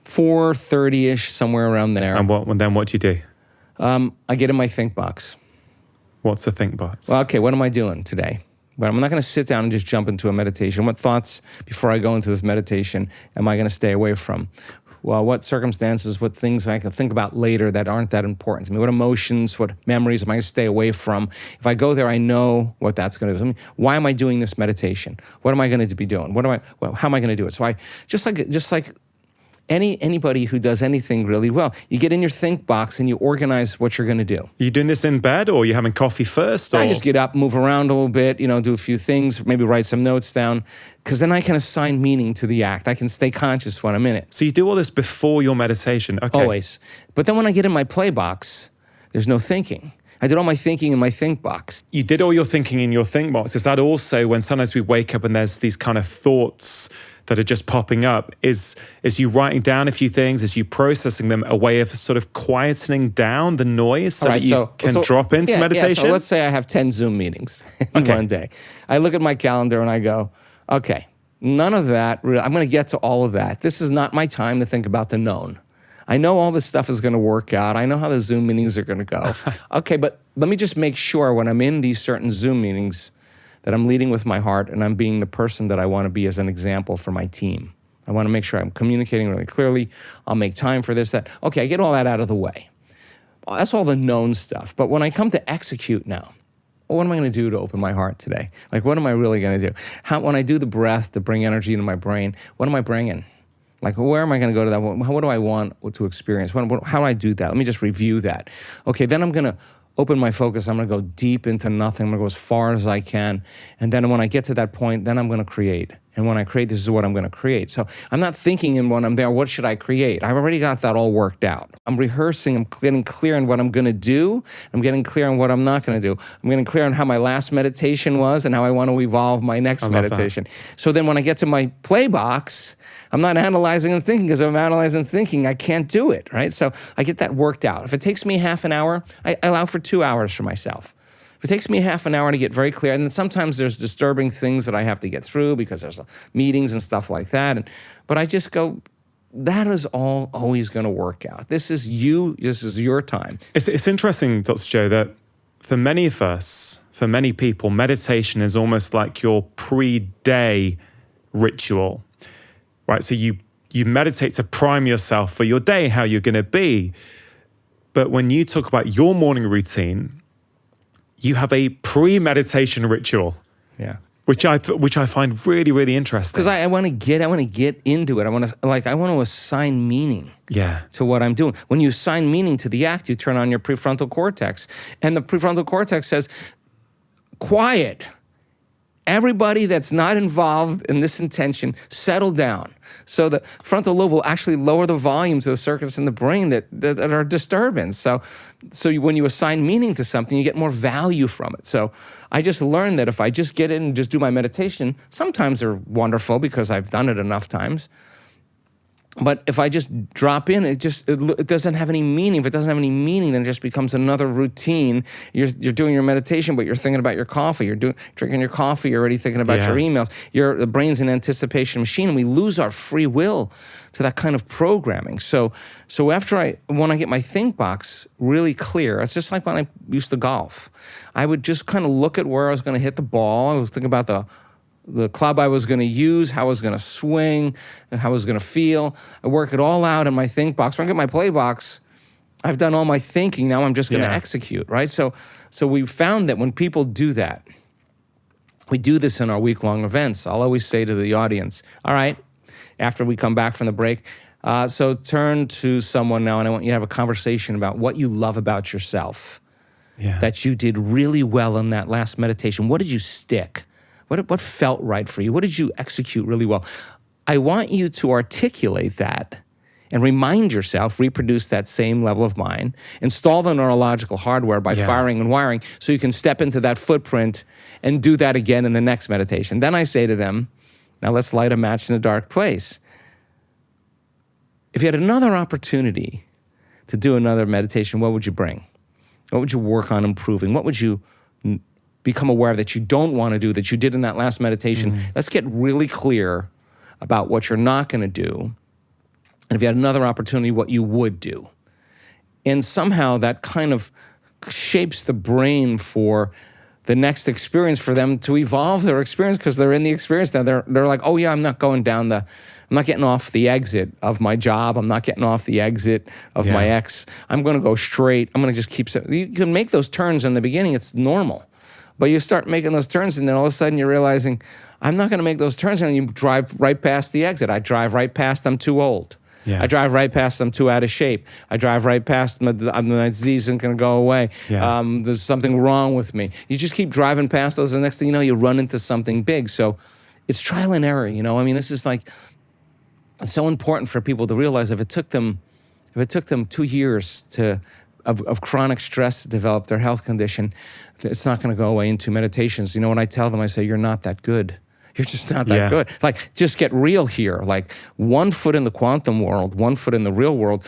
4:30-ish, somewhere around there. And then what do you do? I get in my think box. What's a think box? Well, okay, what am I doing today? But I'm not going to sit down and just jump into a meditation. What thoughts, before I go into this meditation, am I going to stay away from? Well, what circumstances, what things I can think about later that aren't that important to me? What emotions, what memories am I going to stay away from? If I go there, I know what that's going to do. I mean, why am I doing this meditation? What am I going to be doing? How am I going to do it? So I just like anybody who does anything really well, you get in your think box and you organize what you're going to do. Are you doing this in bed, or are you having coffee first? Or? I just get up, move around a little bit, do a few things, maybe write some notes down, because then I can assign meaning to the act. I can stay conscious when I'm in it. So you do all this before your meditation? Okay. Always. But then when I get in my play box, there's no thinking. I did all my thinking in my think box. You did all your thinking in your think box. Is that also when sometimes we wake up and there's these kind of thoughts that are just popping up? Is you writing down a few things, is you processing them, a way of sort of quietening down the noise so that you can drop into meditation? Yeah, so let's say I have 10 Zoom meetings in one day. I look at my calendar and I go, okay, none of that, I'm going to get to all of that. This is not my time to think about the known. I know all this stuff is going to work out. I know how the Zoom meetings are going to go. Okay, but let me just make sure when I'm in these certain Zoom meetings that I'm leading with my heart and I'm being the person that I want to be as an example for my team. I want to make sure I'm communicating really clearly. I'll make time for this, that. Okay, I get all that out of the way. Well, that's all the known stuff. But when I come to execute now, well, what am I going to do to open my heart today? Like, what am I really going to do? When I do the breath to bring energy into my brain, what am I bringing? Like, where am I going to go to that? What do I want to experience? How do I do that? Let me just review that. Okay, then I'm going to open my focus. I'm going to go deep into nothing. I'm going to go as far as I can. And then when I get to that point, then I'm going to create. And when I create, this is what I'm going to create. So I'm not thinking in when I'm there, what should I create? I've already got that all worked out. I'm rehearsing. I'm getting clear on what I'm going to do. I'm getting clear on what I'm not going to do. I'm getting clear on how my last meditation was and how I want to evolve my next meditation. So then when I get to my play box, I'm not analyzing and thinking, because if I'm analyzing and thinking, I can't do it, right? So I get that worked out. If it takes me half an hour, I allow for 2 hours for myself. If it takes me half an hour to get very clear, and then sometimes there's disturbing things that I have to get through because there's meetings and stuff like that. But I just go, that is all always going to work out. This is you. This is your time. It's interesting, Dr. Joe, that for many of us, for many people, meditation is almost like your pre-day ritual, right? So you meditate to prime yourself for your day, how you're going to be. But when you talk about your morning routine, you have a pre-meditation ritual, which I find really, really interesting. Because I want to get into it. I want to assign meaning to what I'm doing. When you assign meaning to the act, you turn on your prefrontal cortex, and the prefrontal cortex says, "Quiet. Everybody that's not involved in this intention, settle down." So the frontal lobe will actually lower the volume to the circuits in the brain that are disturbance. So when you assign meaning to something, you get more value from it. So I just learned that if I just get in and just do my meditation, sometimes they're wonderful because I've done it enough times. But if I just drop in, it doesn't have any meaning. If it doesn't have any meaning, then it just becomes another routine. You're doing your meditation, but you're thinking about your coffee. You're drinking your coffee. You're already thinking about your emails. The brain's an anticipation machine, and we lose our free will to that kind of programming. So when I get my think box really clear, it's just like when I used to golf. I would just kind of look at where I was going to hit the ball. I was thinking about the club I was going to use, how I was going to swing, how I was going to feel. I work it all out in my think box. When I get my play box, I've done all my thinking. Now I'm just going to execute, right? So we found that when people do that, we do this in our week-long events. I'll always say to the audience, all right, after we come back from the break, so turn to someone now, and I want you to have a conversation about what you love about yourself, that you did really well in that last meditation. What did you stick? What felt right for you? What did you execute really well? I want you to articulate that and remind yourself, reproduce that same level of mind, install the neurological hardware by firing and wiring so you can step into that footprint and do that again in the next meditation. Then I say to them, now let's light a match in a dark place. If you had another opportunity to do another meditation, what would you bring? What would you work on improving? What would you become aware of that you don't want to do, that you did in that last meditation? Let's get really clear about what you're not going to do. And if you had another opportunity, what you would do. And somehow that kind of shapes the brain for the next experience, for them to evolve their experience, because they're in the experience now. They're like, oh yeah, I'm not getting off the exit of my job. I'm not getting off the exit of my ex. I'm going to go straight. I'm going to just keep, you can make those turns in the beginning. It's normal. But you start making those turns, and then all of a sudden you're realizing, I'm not going to make those turns, and you drive right past the exit. I drive right past, I'm too old. I drive right past, I'm too out of shape. I drive right past, my disease isn't going to go away. There's something wrong with me. You just keep driving past those, and the next thing you know, you run into something big. So it's trial and error, you know? I mean, this is like, it's so important for people to realize if it took them 2 years of chronic stress to develop their health condition, it's not going to go away in 2 meditations. You know, when I tell them, I say, you're not that good. You're just not that good. Like, just get real here. Like, 1 foot in the quantum world, 1 foot in the real world.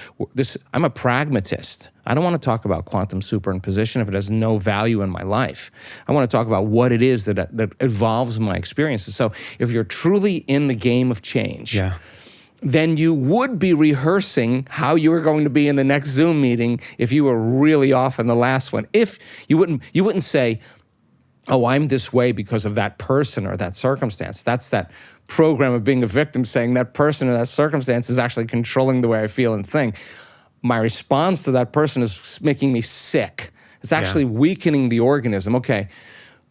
I'm a pragmatist. I don't want to talk about quantum superimposition if it has no value in my life. I want to talk about what it is that evolves my experiences. So if you're truly in the game of change, then you would be rehearsing how you were going to be in the next Zoom meeting if you were really off in the last one. If you wouldn't say, oh, I'm this way because of that person or that circumstance. That's that program of being a victim saying that person or that circumstance is actually controlling the way I feel and think. My response to that person is making me sick. It's actually weakening the organism. Okay,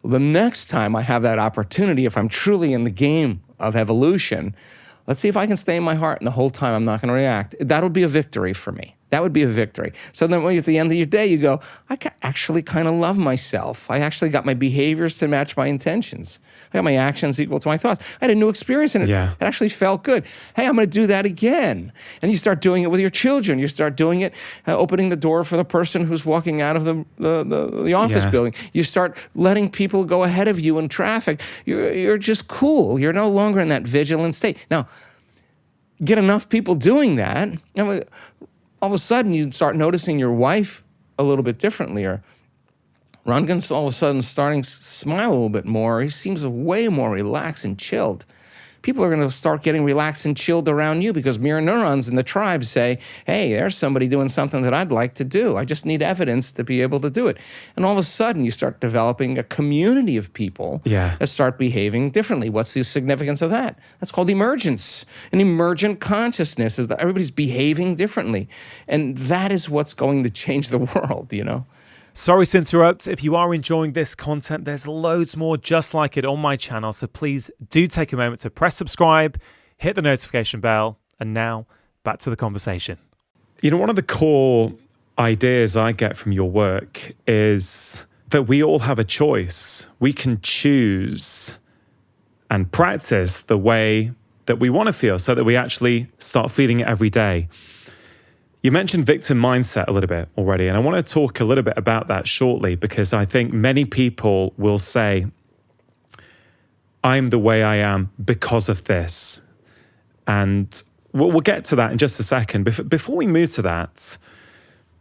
the next time I have that opportunity, if I'm truly in the game of evolution, let's see if I can stay in my heart, and the whole time I'm not going to react. That would be a victory for me. That would be a victory. So then at the end of your day, you go, I actually kind of love myself. I actually got my behaviors to match my intentions. I got my actions equal to my thoughts. I had a new experience, and it actually felt good. Hey, I'm going to do that again. And you start doing it with your children. You start doing it, opening the door for the person who's walking out of the office building. You start letting people go ahead of you in traffic. You're just cool. You're no longer in that vigilant state. Now, get enough people doing that, and all of a sudden you start noticing your wife a little bit differently, or Rangan's all of a sudden starting to smile a little bit more. He seems way more relaxed and chilled. People are going to start getting relaxed and chilled around you because mirror neurons in the tribe say, hey, there's somebody doing something that I'd like to do. I just need evidence to be able to do it. And all of a sudden, you start developing a community of people that start behaving differently. What's the significance of that? That's called emergence. An emergent consciousness is that everybody's behaving differently. And that is what's going to change the world, you know? Sorry to interrupt. If you are enjoying this content, there's loads more just like it on my channel. So please do take a moment to press subscribe, hit the notification bell, and now back to the conversation. You know, one of the core ideas I get from your work is that we all have a choice. We can choose and practice the way that we want to feel so that we actually start feeling it every day. You mentioned victim mindset a little bit already, and I want to talk a little bit about that shortly because I think many people will say, I'm the way I am because of this. And we'll get to that in just a second. Before we move to that,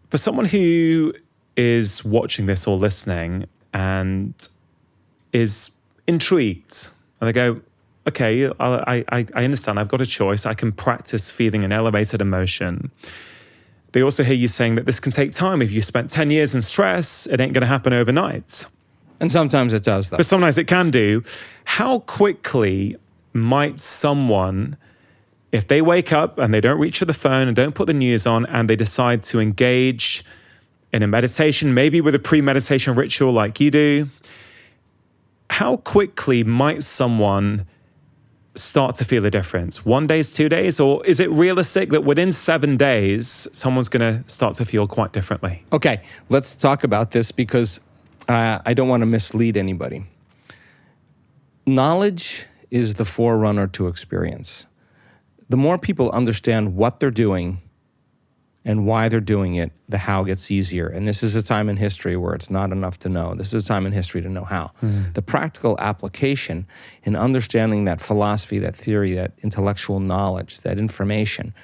for someone who is watching this or listening and is intrigued, and they go, okay, I understand, I've got a choice, I can practice feeling an elevated emotion. They also hear you saying that this can take time. If you spent 10 years in stress, it ain't going to happen overnight. And sometimes it does, though. But sometimes it can do. How quickly might someone, if they wake up and they don't reach for the phone and don't put the news on and they decide to engage in a meditation, maybe with a pre-meditation ritual like you do, how quickly might someone start to feel a difference? 1 day, 2 days? Or is it realistic that within 7 days, someone's going to start to feel quite differently? Okay, let's talk about this because I don't want to mislead anybody. Knowledge is the forerunner to experience. The more people understand what they're doing and why they're doing it, the how gets easier. And this is a time in history where it's not enough to know. This is a time in history to know how. The practical application in understanding that philosophy, that theory, that intellectual knowledge, that information,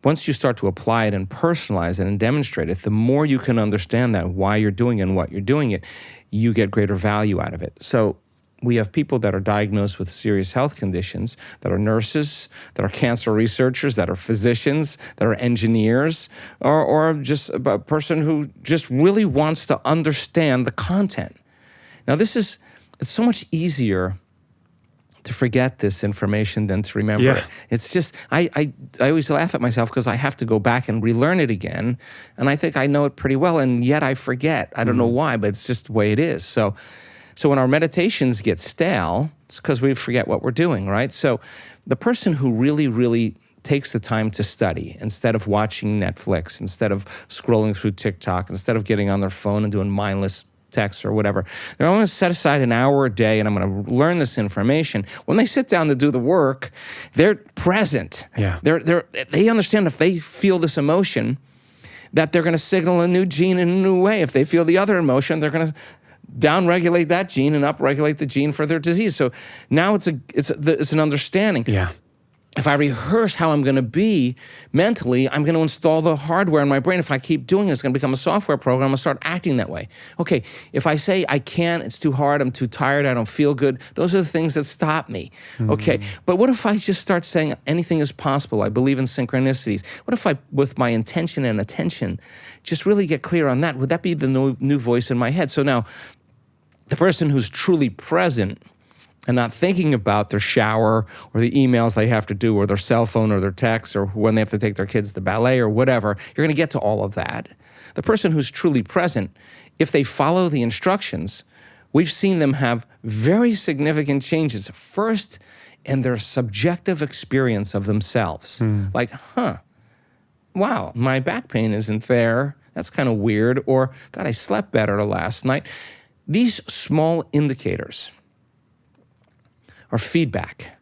once you start to apply it and personalize it and demonstrate it, the more you can understand that, why you're doing it and what you're doing it, you get greater value out of it. So we have people that are diagnosed with serious health conditions, that are nurses, that are cancer researchers, that are physicians, that are engineers, or just a person who just really wants to understand the content. Now, it's so much easier to forget this information than to remember it. It's just, I always laugh at myself because I have to go back and relearn it again, and I think I know it pretty well, and yet I forget. I don't know why, but it's just the way it is. So when our meditations get stale, it's because we forget what we're doing, right? So the person who really, really takes the time to study instead of watching Netflix, instead of scrolling through TikTok, instead of getting on their phone and doing mindless texts or whatever, they're going to set aside an hour a day and I'm going to learn this information. When they sit down to do the work, they're present. They understand if they feel this emotion, that they're going to signal a new gene in a new way. If they feel the other emotion, they're going to down-regulate that gene and up-regulate the gene for their disease. So now it's an understanding. Yeah. If I rehearse how I'm going to be mentally, I'm going to install the hardware in my brain. If I keep doing it, it's going to become a software program. I'm going to start acting that way. Okay, if I say I can't, it's too hard, I'm too tired, I don't feel good, those are the things that stop me. Okay, but what if I just start saying anything is possible? I believe in synchronicities. What if I, with my intention and attention, just really get clear on that? Would that be the new voice in my head? So now, the person who's truly present and not thinking about their shower or the emails they have to do or their cell phone or their texts or when they have to take their kids to ballet or whatever, you're going to get to all of that. The person who's truly present, if they follow the instructions, we've seen them have very significant changes. First, in their subjective experience of themselves. Like, wow, my back pain isn't there. That's kind of weird. Or, God, I slept better last night. These small indicators or feedback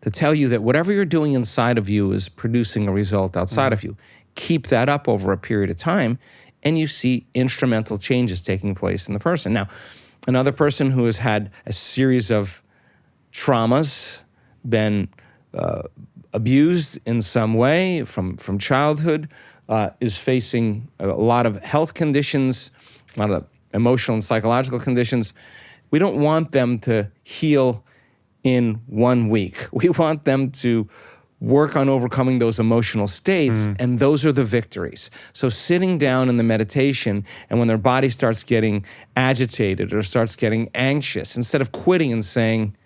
to tell you that whatever you're doing inside of you is producing a result outside of you. Keep that up over a period of time, and you see instrumental changes taking place in the person. Now, another person who has had a series of traumas, been abused in some way from childhood, is facing a lot of health conditions, a lot of emotional and psychological conditions. We don't want them to heal in 1 week. We want them to work on overcoming those emotional states, and those are the victories. So sitting down in the meditation, and when their body starts getting agitated or starts getting anxious, instead of quitting and saying,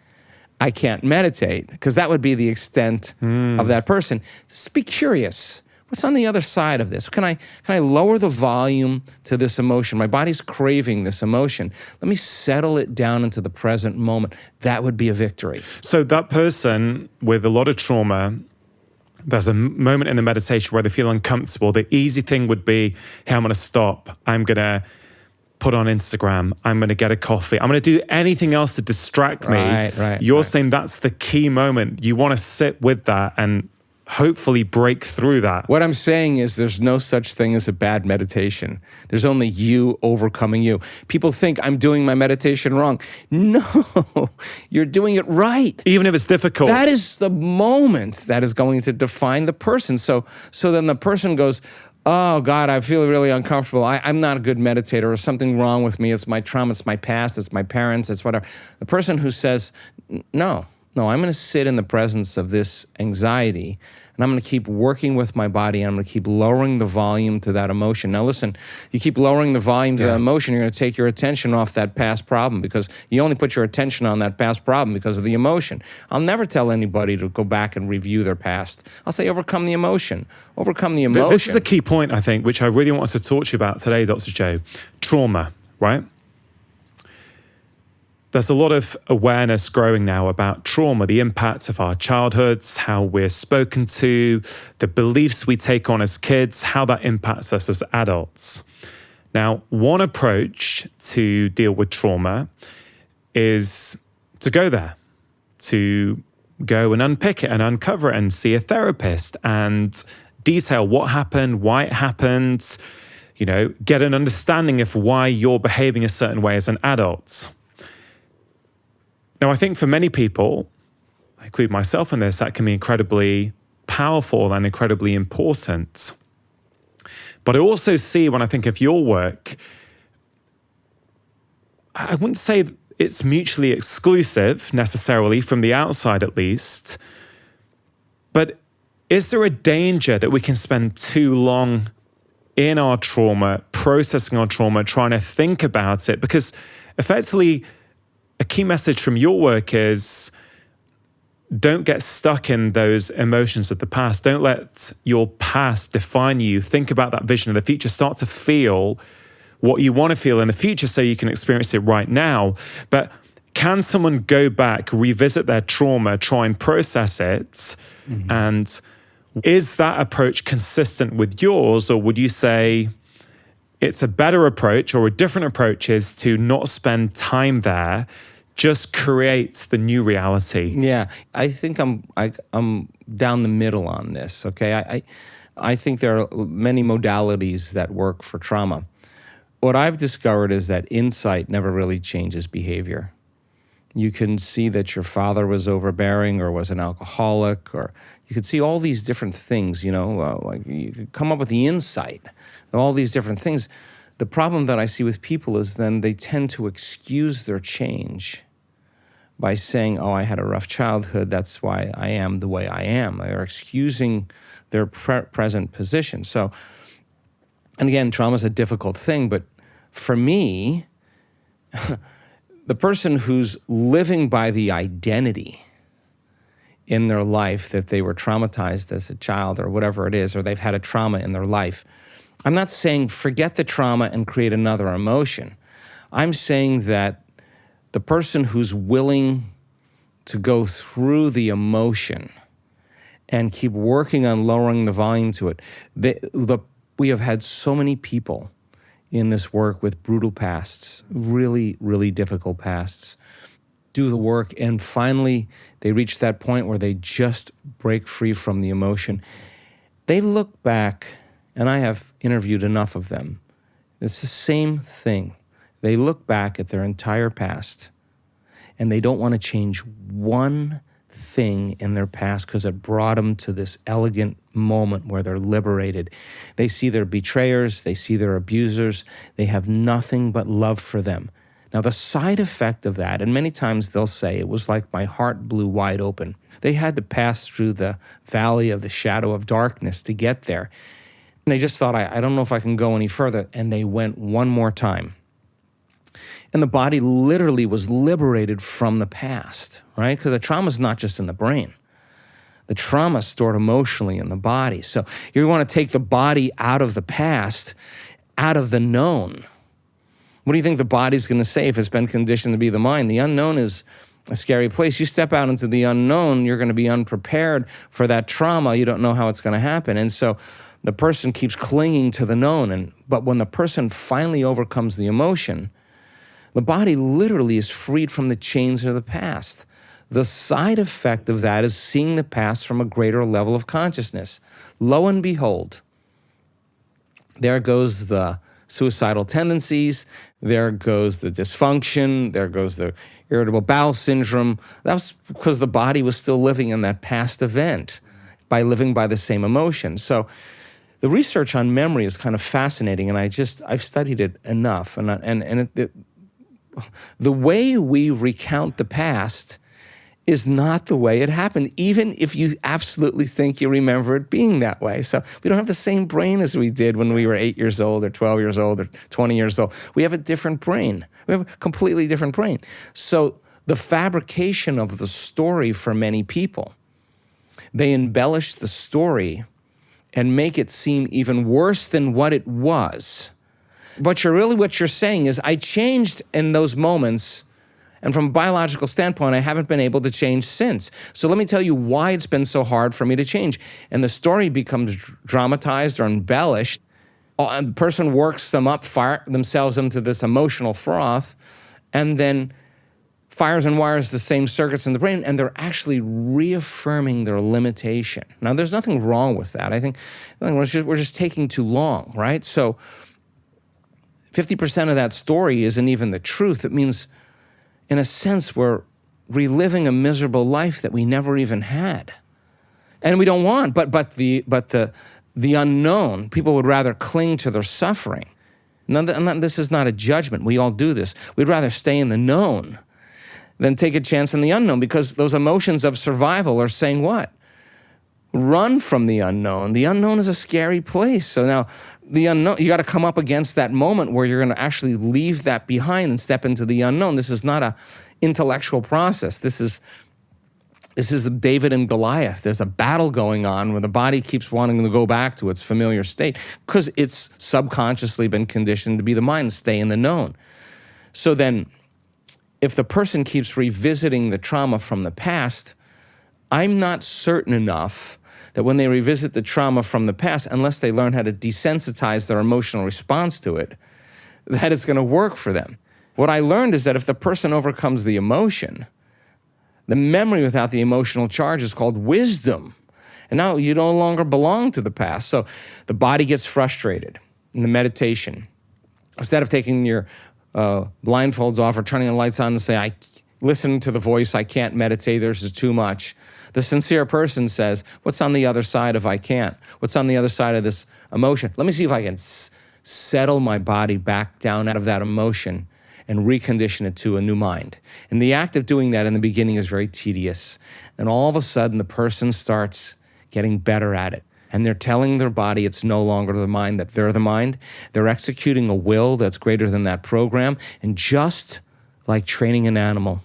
I can't meditate, because that would be the extent of that person, just be curious. What's on the other side of this? Can I lower the volume to this emotion? My body's craving this emotion. Let me settle it down into the present moment. That would be a victory. So that person with a lot of trauma, there's a moment in the meditation where they feel uncomfortable. The easy thing would be, hey, I'm going to stop. I'm going to put on Instagram. I'm going to get a coffee. I'm going to do anything else to distract me. You're saying that's the key moment. You want to sit with that and hopefully break through that. What I'm saying is there's no such thing as a bad meditation. There's only you overcoming you. People think I'm doing my meditation wrong. No, you're doing it right. Even if it's difficult. That is the moment that is going to define the person. So then the person goes, oh, God, I feel really uncomfortable. I'm not a good meditator. There's something wrong with me. It's my trauma. It's my past. It's my parents. It's whatever. The person who says, no, I'm going to sit in the presence of this anxiety, and I'm going to keep working with my body, and I'm going to keep lowering the volume to that emotion. Now, listen, you keep lowering the volume to that emotion, you're going to take your attention off that past problem, because you only put your attention on that past problem because of the emotion. I'll never tell anybody to go back and review their past. I'll say overcome the emotion. Overcome the emotion. This is a key point, I think, which I really want us to talk to you about today, Dr. Joe. Trauma, right? There's a lot of awareness growing now about trauma, the impact of our childhoods, how we're spoken to, the beliefs we take on as kids, how that impacts us as adults. Now, one approach to deal with trauma is to go there, to go and unpick it and uncover it and see a therapist and detail what happened, why it happened, get an understanding of why you're behaving a certain way as an adult. Now, I think for many people, I include myself in this, that can be incredibly powerful and incredibly important. But I also see, when I think of your work, I wouldn't say it's mutually exclusive necessarily, from the outside at least. But is there a danger that we can spend too long in our trauma, processing our trauma, trying to think about it? Because effectively, a key message from your work is don't get stuck in those emotions of the past. Don't let your past define you. Think about that vision of the future. Start to feel what you want to feel in the future so you can experience it right now. But can someone go back, revisit their trauma, try and process it? And is that approach consistent with yours? Or would you say it's a better approach, or a different approach is to not spend time there, just create the new reality? Yeah, I think I'm down the middle on this, okay? I think there are many modalities that work for trauma. what I've discovered is that insight never really changes behavior. You can see that your father was overbearing or was an alcoholic, or you could see all these different things, like you could come up with the insight of all these different things. The problem that I see with people is then they tend to excuse their change by saying, oh, I had a rough childhood, that's why I am the way I am. They're excusing their present position. So, and again, trauma is a difficult thing, but for me, the person who's living by the identity in their life that they were traumatized as a child or whatever it is, or they've had a trauma in their life, I'm not saying forget the trauma and create another emotion. I'm saying that the person who's willing to go through the emotion and keep working on lowering the volume to it, we have had so many people in this work with brutal pasts, really, really difficult pasts, do the work, and finally they reach that point where they just break free from the emotion. They look back, and I have interviewed enough of them. It's the same thing. They look back at their entire past, and they don't want to change one thing in their past because it brought them to this elegant moment where they're liberated. They see their betrayers, they see their abusers, they have nothing but love for them. Now, the side effect of that, and many times they'll say, it was like my heart blew wide open. They had to pass through the valley of the shadow of darkness to get there. And they just thought, I don't know if I can go any further. And they went one more time. And the body literally was liberated from the past, right? Because the trauma is not just in the brain. The trauma is stored emotionally in the body. So you want to take the body out of the past, out of the known. What do you think the body's going to say if it's been conditioned to be the mind? The unknown is a scary place. You step out into the unknown, you're going to be unprepared for that trauma. You don't know how it's going to happen. And so the person keeps clinging to the known. But when the person finally overcomes the emotion, the body literally is freed from the chains of the past. The side effect of that is seeing the past from a greater level of consciousness. Lo and behold, there goes the suicidal tendencies, there goes the dysfunction, there goes the irritable bowel syndrome. That was because the body was still living in that past event by living by the same emotion. So the research on memory is kind of fascinating, and I've studied it enough. The way we recount the past is not the way it happened, even if you absolutely think you remember it being that way. So we don't have the same brain as we did when we were 8 years old or 12 years old or 20 years old. We have a different brain. We have a completely different brain. So the fabrication of the story for many people, they embellish the story and make it seem even worse than what it was. But what you're saying is, I changed in those moments, and from a biological standpoint, I haven't been able to change since. So let me tell you why it's been so hard for me to change. And the story becomes dramatized or embellished. And the person works them up, fire themselves into this emotional froth, and then fires and wires the same circuits in the brain, and they're actually reaffirming their limitation. Now, there's nothing wrong with that. I think we're just taking too long, right? So 50% of that story isn't even the truth. It means, in a sense, we're reliving a miserable life that we never even had. And we don't want, but the unknown, people would rather cling to their suffering. This is not a judgment. We all do this. We'd rather stay in the known than take a chance in the unknown, because those emotions of survival are saying what? Run from the unknown. The unknown is a scary place. So now the unknown, you got to come up against that moment where you're going to actually leave that behind and step into the unknown. This is not an intellectual process. This is David and Goliath. There's a battle going on where the body keeps wanting to go back to its familiar state because it's subconsciously been conditioned to be the mind, stay in the known. So then if the person keeps revisiting the trauma from the past, I'm not certain enough that when they revisit the trauma from the past, unless they learn how to desensitize their emotional response to it, that it's going to work for them. What I learned is that if the person overcomes the emotion, the memory without the emotional charge is called wisdom. And now you no longer belong to the past. So the body gets frustrated in the meditation. Instead of taking your blindfolds off or turning the lights on and say, listen to the voice, I can't meditate, this is too much. The sincere person says, what's on the other side of I can't? What's on the other side of this emotion? Let me see if I can settle my body back down out of that emotion and recondition it to a new mind. And the act of doing that in the beginning is very tedious. And all of a sudden, the person starts getting better at it. And they're telling their body it's no longer the mind, that they're the mind. They're executing a will that's greater than that program. And just like training an animal,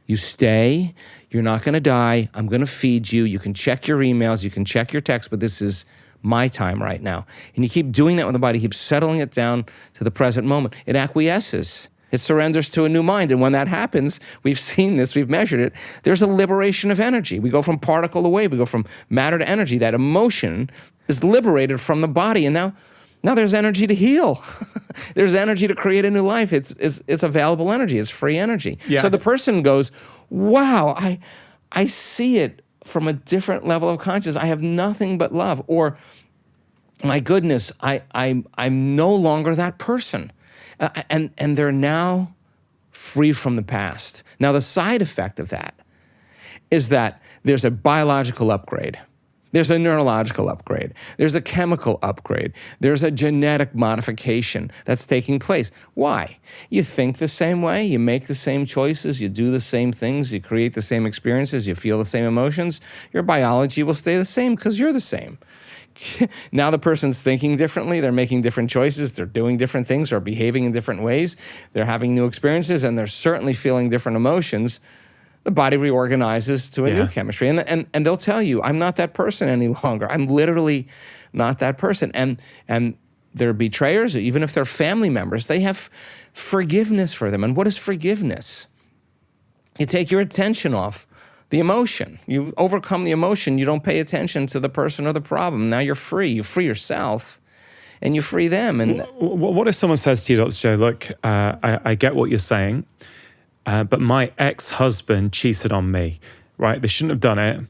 you stay, you're not going to die, I'm going to feed you, you can check your emails, you can check your texts, but this is my time right now. And you keep doing that with the body, keep settling it down to the present moment. It acquiesces. It surrenders to a new mind. And when that happens, we've seen this, we've measured it, there's a liberation of energy. We go from particle to wave, we go from matter to energy. That emotion is liberated from the body. And now there's energy to heal. There's energy to create a new life. It's available energy. It's free energy. Yeah. So the person goes, wow, I see it from a different level of consciousness. I have nothing but love. Or, my goodness, I'm no longer that person. And they're now free from the past. Now, the side effect of that is that there's a biological upgrade. There's a neurological upgrade. There's a chemical upgrade. There's a genetic modification that's taking place. Why? You think the same way, you make the same choices, you do the same things, you create the same experiences, you feel the same emotions. Your biology will stay the same because you're the same. Now the person's thinking differently, they're making different choices, they're doing different things, they're behaving in different ways, they're having new experiences, and they're certainly feeling different emotions. The body reorganizes to a new chemistry. And they'll tell you, I'm not that person any longer. I'm literally not that person. And they're betrayers, even if they're family members, they have forgiveness for them. And what is forgiveness? You take your attention off the emotion. You overcome the emotion. You don't pay attention to the person or the problem. Now you're free. You free yourself and you free them. And what if someone says to you, Dr. Joe, look, I get what you're saying, but my ex-husband cheated on me, right? They shouldn't have done it.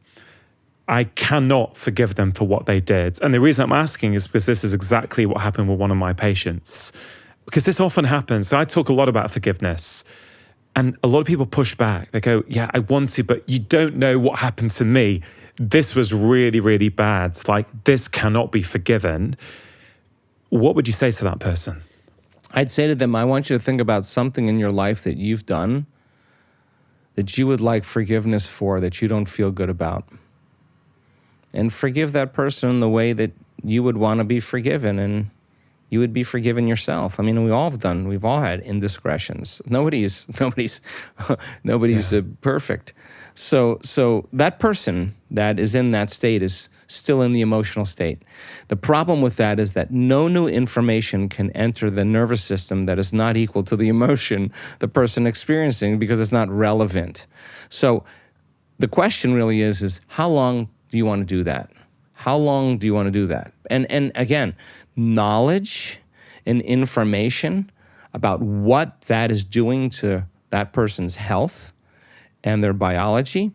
I cannot forgive them for what they did. And the reason I'm asking is because this is exactly what happened with one of my patients. Because this often happens. So I talk a lot about forgiveness. And a lot of people push back. They go, yeah, I want to, but you don't know what happened to me. This was really, really bad. Like, this cannot be forgiven. What would you say to that person? I'd say to them, I want you to think about something in your life that you've done that you would like forgiveness for, that you don't feel good about. And forgive that person in the way that you would want to be forgiven, and you would be forgiven yourself. I mean, we've all had indiscretions. Nobody's perfect. So that person that is in that state is still in the emotional state. The problem with that is that no new information can enter the nervous system that is not equal to the emotion the person experiencing, because it's not relevant. So the question really is how long do you want to do that? How long do you want to do that? And again, knowledge and information about what that is doing to that person's health and their biology.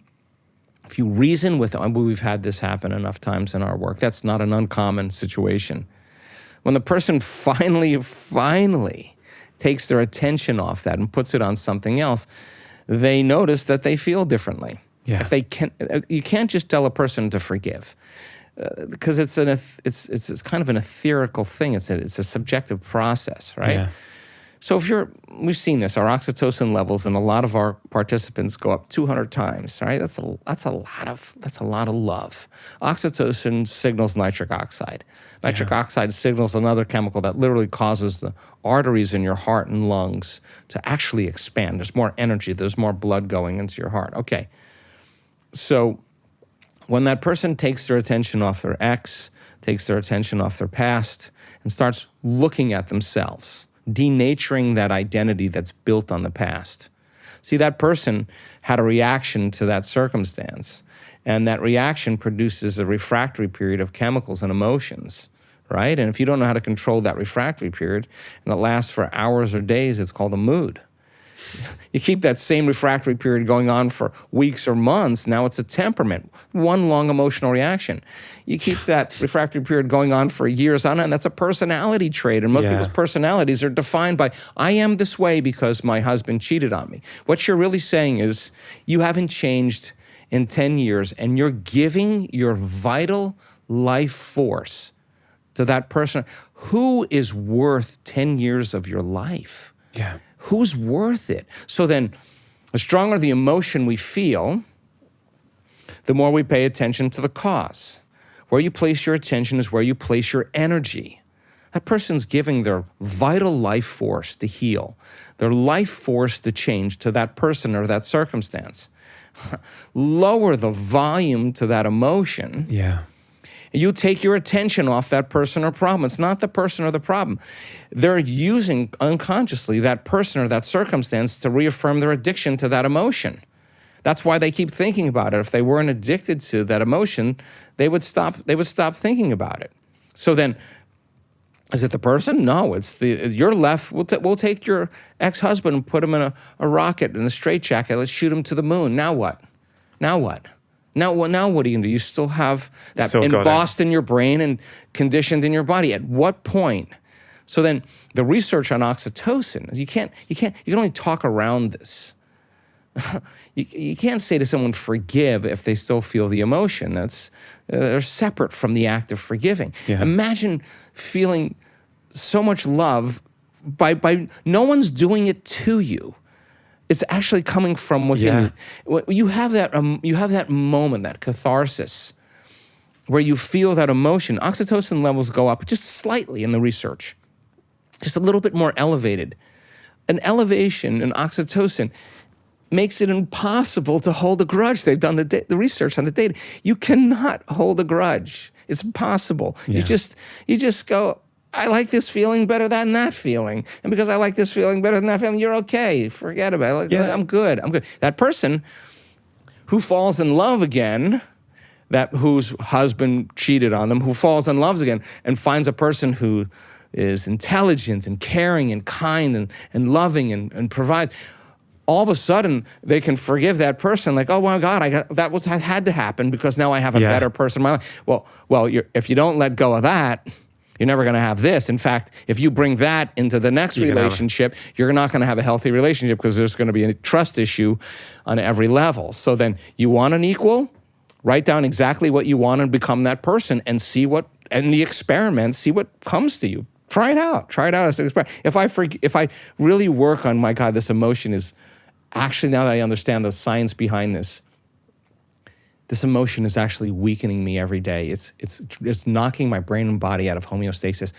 If you reason with them, we've had this happen enough times in our work. That's not an uncommon situation. When the person finally takes their attention off that and puts it on something else, they notice that they feel differently. Yeah. You can't just tell a person to forgive, because it's kind of an etherical thing. It's a subjective process, right? Yeah. So we've seen this, our oxytocin levels in a lot of our participants go up 200 times, right? That's a lot of love. Oxytocin signals nitric oxide. Nitric oxide signals another chemical that literally causes the arteries in your heart and lungs to actually expand. There's more energy, there's more blood going into your heart. Okay. So when that person takes their attention off their ex, takes their attention off their past, and starts looking at themselves, denaturing that identity that's built on the past. See, that person had a reaction to that circumstance, and that reaction produces a refractory period of chemicals and emotions, right? And if you don't know how to control that refractory period, and it lasts for hours or days, it's called a mood. You keep that same refractory period going on for weeks or months. Now it's a temperament, one long emotional reaction. You keep that refractory period going on for years on end. That's a personality trait. And most people's personalities are defined by, I am this way because my husband cheated on me. What you're really saying is you haven't changed in 10 years and you're giving your vital life force to that person. Who is worth 10 years of your life? Yeah. Who's worth it? So then, the stronger the emotion we feel, the more we pay attention to the cause. Where you place your attention is where you place your energy. That person's giving their vital life force to heal, their life force to change to that person or that circumstance. Lower the volume to that emotion. Yeah. You take your attention off that person or problem. It's not the person or the problem. They're using unconsciously that person or that circumstance to reaffirm their addiction to that emotion. That's why they keep thinking about it. If they weren't addicted to that emotion, they would stop thinking about it. So then, is it the person? No, it's you're left. We'll take your ex-husband and put him in a rocket in a straitjacket. Let's shoot him to the moon. Now what? Now what? Now what are you going to do? You still have that embossed in your brain and conditioned in your body. At what point? So then the research on oxytocin, you can only talk around this. You can't say to someone forgive if they still feel the emotion. They're separate from the act of forgiving. Yeah. Imagine feeling so much love by no one's doing it to you. It's actually coming from within. Yeah. You have that moment, that catharsis, where you feel that emotion. Oxytocin levels go up just slightly in the research, just a little bit more elevated. An elevation in oxytocin makes it impossible to hold a grudge. They've done the research on the data. You cannot hold a grudge. It's impossible. Yeah. You just go, I like this feeling better than that feeling. And because I like this feeling better than that feeling, you're okay. Forget about it. I'm good. That person who falls in love again, whose husband cheated on them, who falls in love again and finds a person who is intelligent and caring and kind and loving and provides, all of a sudden they can forgive that person. Like, oh my God, that had to happen because now I have a better person in my life. Well, if you don't let go of that, you're never going to have this. In fact, if you bring that into the next relationship, you're not going to have a healthy relationship because there's going to be a trust issue on every level. So then you want an equal? Write down exactly what you want and become that person and see what comes to you. Try it out as an experiment. If I really work on, my God, this emotion is actually, now that I understand the science behind this emotion is actually weakening me every day. It's knocking my brain and body out of homeostasis.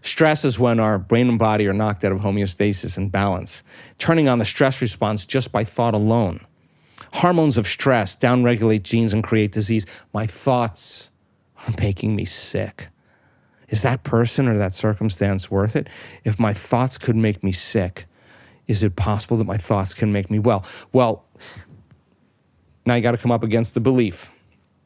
Stress is when our brain and body are knocked out of homeostasis and balance. Turning on the stress response just by thought alone. Hormones of stress downregulate genes and create disease. My thoughts are making me sick. Is that person or that circumstance worth it? If my thoughts could make me sick, is it possible that my thoughts can make me well? Well, now you got to come up against the belief.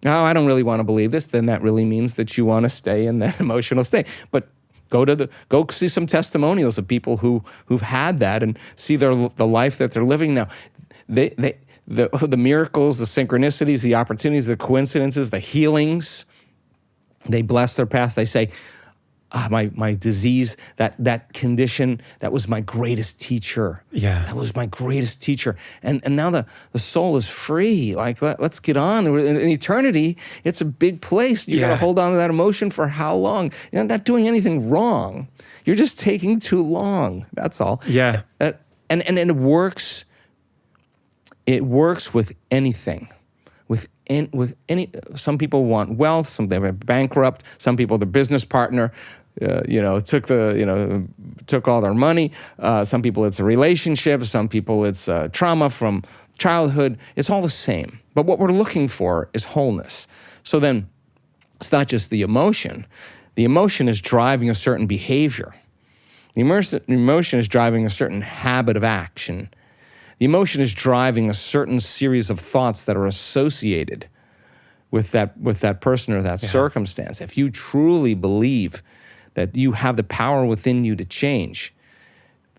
No, I don't really want to believe this. Then that really means that you want to stay in that emotional state. But go see some testimonials of people who've had that and see the life that they're living now. The miracles, the synchronicities, the opportunities, the coincidences, the healings. They bless their past. They say, my disease, that condition, that was my greatest teacher. Yeah. That was my greatest teacher. And now the soul is free. Like, let's get on. In eternity, it's a big place. You got to hold on to that emotion for how long? You're not doing anything wrong. You're just taking too long. That's all. Yeah. And it works. It works with anything. With some people want wealth, some they are bankrupt, some people their business partner took all their money. Some people it's a relationship, some people it's trauma from childhood. It's all the same. But what we're looking for is wholeness. So then it's not just the emotion. The emotion is driving a certain behavior. The emotion is driving a certain habit of action. The emotion is driving a certain series of thoughts that are associated with that person or that circumstance. If you truly believe that you have the power within you to change,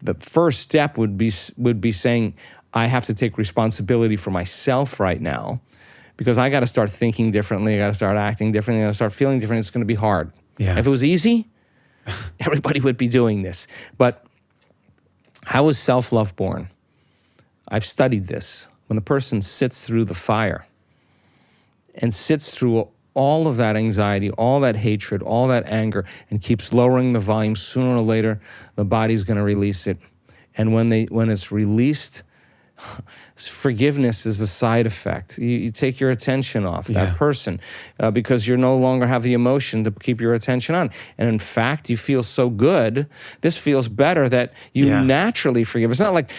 the first step would be saying, I have to take responsibility for myself right now, because I got to start thinking differently. I got to start acting differently. I got to start feeling different. It's going to be hard. Yeah. If it was easy, everybody would be doing this. But how is self-love born? I've studied this. When the person sits through the fire and sits through all of that anxiety, all that hatred, all that anger, and keeps lowering the volume, sooner or later, the body's going to release it. And when it's released, forgiveness is the side effect. You take your attention off that person because you no longer have the emotion to keep your attention on. And in fact, you feel so good. This feels better that you naturally forgive. It's not like,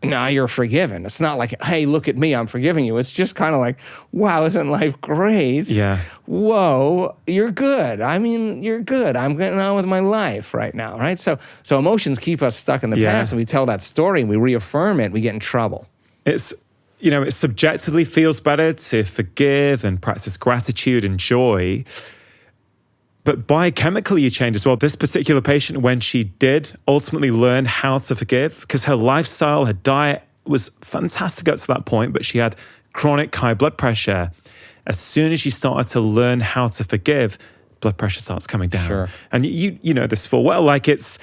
now you're forgiven. It's not like, hey, look at me, I'm forgiving you. It's just kind of like, wow, isn't life great? Yeah. Whoa, you're good. I mean, you're good. I'm getting on with my life right now, right? So emotions keep us stuck in the past, and we tell that story and we reaffirm it, we get in trouble. It's, it subjectively feels better to forgive and practice gratitude and joy. But biochemically, you change as well. This particular patient, when she did ultimately learn how to forgive, because her lifestyle, her diet was fantastic up to that point, but she had chronic high blood pressure. As soon as she started to learn how to forgive, blood pressure starts coming down. Sure. And you know this full well. Like it's,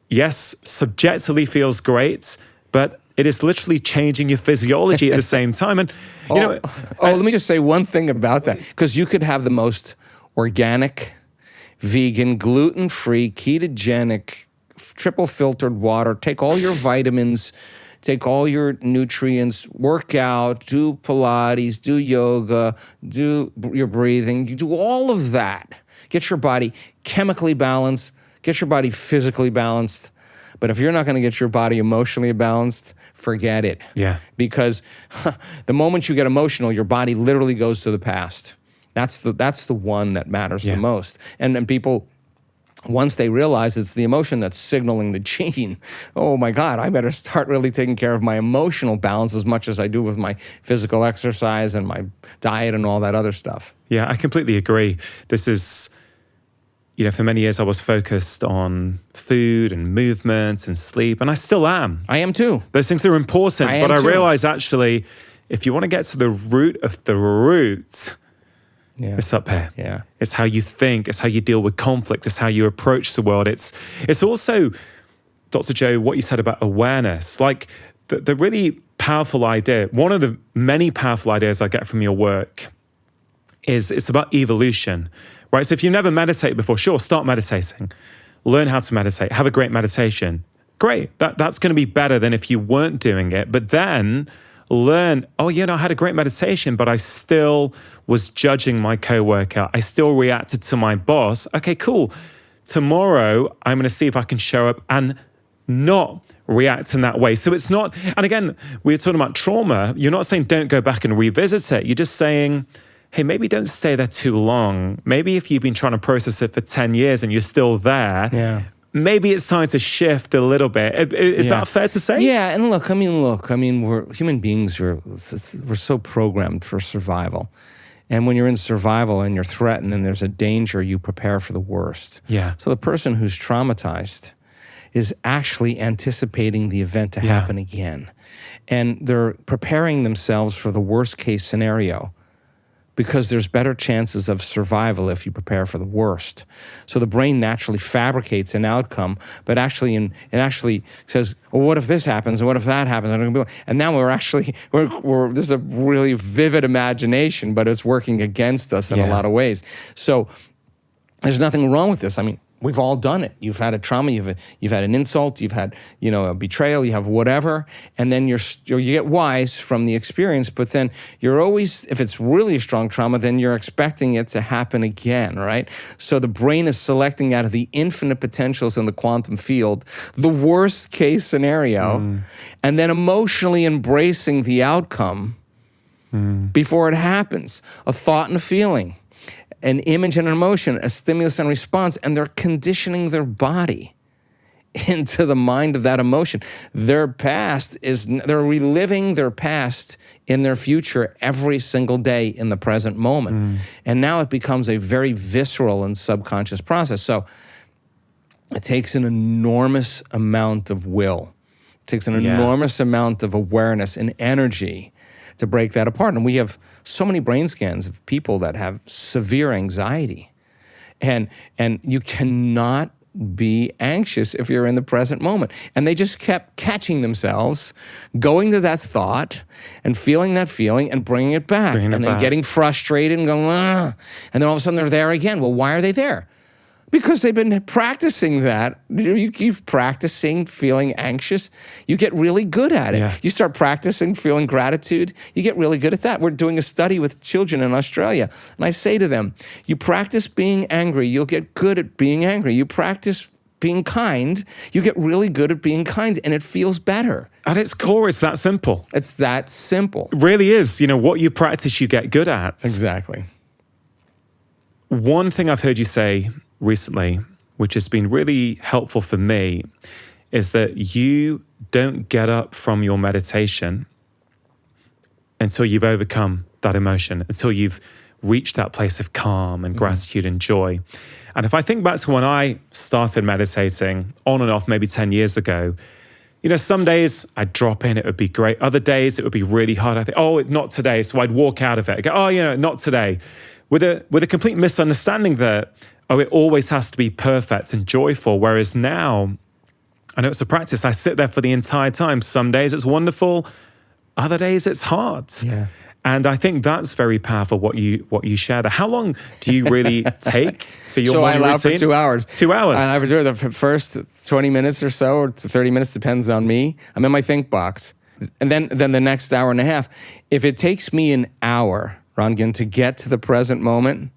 yes, subjectively feels great, but it is literally changing your physiology at the same time. And let me just say one thing about that, because you could have the most organic, vegan, gluten-free, ketogenic, triple filtered water, take all your vitamins, take all your nutrients, work out, do Pilates, do yoga, do your breathing, you do all of that. Get your body chemically balanced, get your body physically balanced. But if you're not going to get your body emotionally balanced, forget it. Yeah. Because the moment you get emotional, your body literally goes to the past. That's the one that matters the most. And people, once they realize it's the emotion that's signaling the gene, oh my God, I better start really taking care of my emotional balance as much as I do with my physical exercise and my diet and all that other stuff. Yeah, I completely agree. This is, for many years I was focused on food and movement and sleep, and I still am. I am too. Those things are important, but I realize actually, if you want to get to the root of the root, it's up here. Yeah. It's how you think. It's how you deal with conflict. It's how you approach the world. It's also, Dr. Joe, what you said about awareness. Like the really powerful idea, one of the many powerful ideas I get from your work is it's about evolution, right? So if you've never meditated before, sure, start meditating. Learn how to meditate. Have a great meditation. Great. That's going to be better than if you weren't doing it. But then learn, I had a great meditation, but I still was judging my coworker. I still reacted to my boss. Okay, cool. Tomorrow, I'm going to see if I can show up and not react in that way. So it's not, and again, we're talking about trauma. You're not saying don't go back and revisit it. You're just saying, hey, maybe don't stay there too long. Maybe if you've been trying to process it for 10 years and you're still there, maybe it's time to shift a little bit. Is that fair to say? Yeah, and look, we're human beings, we're so programmed for survival. And when you're in survival and you're threatened and there's a danger, you prepare for the worst. Yeah. So the person who's traumatized is actually anticipating the event to happen again. And they're preparing themselves for the worst case scenario, because there's better chances of survival if you prepare for the worst. So the brain naturally fabricates an outcome, but it actually says, well, what if this happens, and what if that happens? And now we're this is a really vivid imagination, but it's working against us in a lot of ways. So there's nothing wrong with this. We've all done it. You've had a trauma, you've had an insult, you've had, a betrayal, you have whatever, and then you get wise from the experience, but then you're always, if it's really a strong trauma, then you're expecting it to happen again, right? So the brain is selecting out of the infinite potentials in the quantum field, the worst case scenario, and then emotionally embracing the outcome before it happens, a thought and a feeling, an image and an emotion, a stimulus and response, and they're conditioning their body into the mind of that emotion. They're reliving their past in their future every single day in the present moment. And now it becomes a very visceral and subconscious process. So It takes an enormous amount of will. It takes an enormous amount of awareness and energy to break that apart. And we have so many brain scans of people that have severe anxiety. And you cannot be anxious if you're in the present moment. And they just kept catching themselves, going to that thought and feeling that feeling and bringing it back. And then getting frustrated and going, ah. And then all of a sudden they're there again. Well, why are they there? Because they've been practicing that. You keep practicing feeling anxious, you get really good at it. Yeah. You start practicing feeling gratitude, you get really good at that. We're doing a study with children in Australia, and I say to them, you practice being angry, you'll get good at being angry. You practice being kind, you get really good at being kind, and it feels better. At its core, it's that simple. It's that simple. It really is. What you practice, you get good at. Exactly. One thing I've heard you say recently, which has been really helpful for me, is that you don't get up from your meditation until you've overcome that emotion, until you've reached that place of calm and gratitude and joy. And if I think back to when I started meditating on and off maybe 10 years ago, some days I'd drop in, it would be great. Other days it would be really hard. I think, oh, not today. So I'd walk out of it. I'd go, oh, not today. With a complete misunderstanding that, it always has to be perfect and joyful. Whereas now, I know it's a practice. I sit there for the entire time. Some days it's wonderful. Other days it's hard. Yeah. And I think that's very powerful, what you share there. How long do you really take for your morning routine? So I allow for 2 hours. 2 hours. And I do the first 20 minutes or so, or 30 minutes, depends on me. I'm in my think box. And then the next hour and a half. If it takes me an hour, Rangan, to get to the present moment,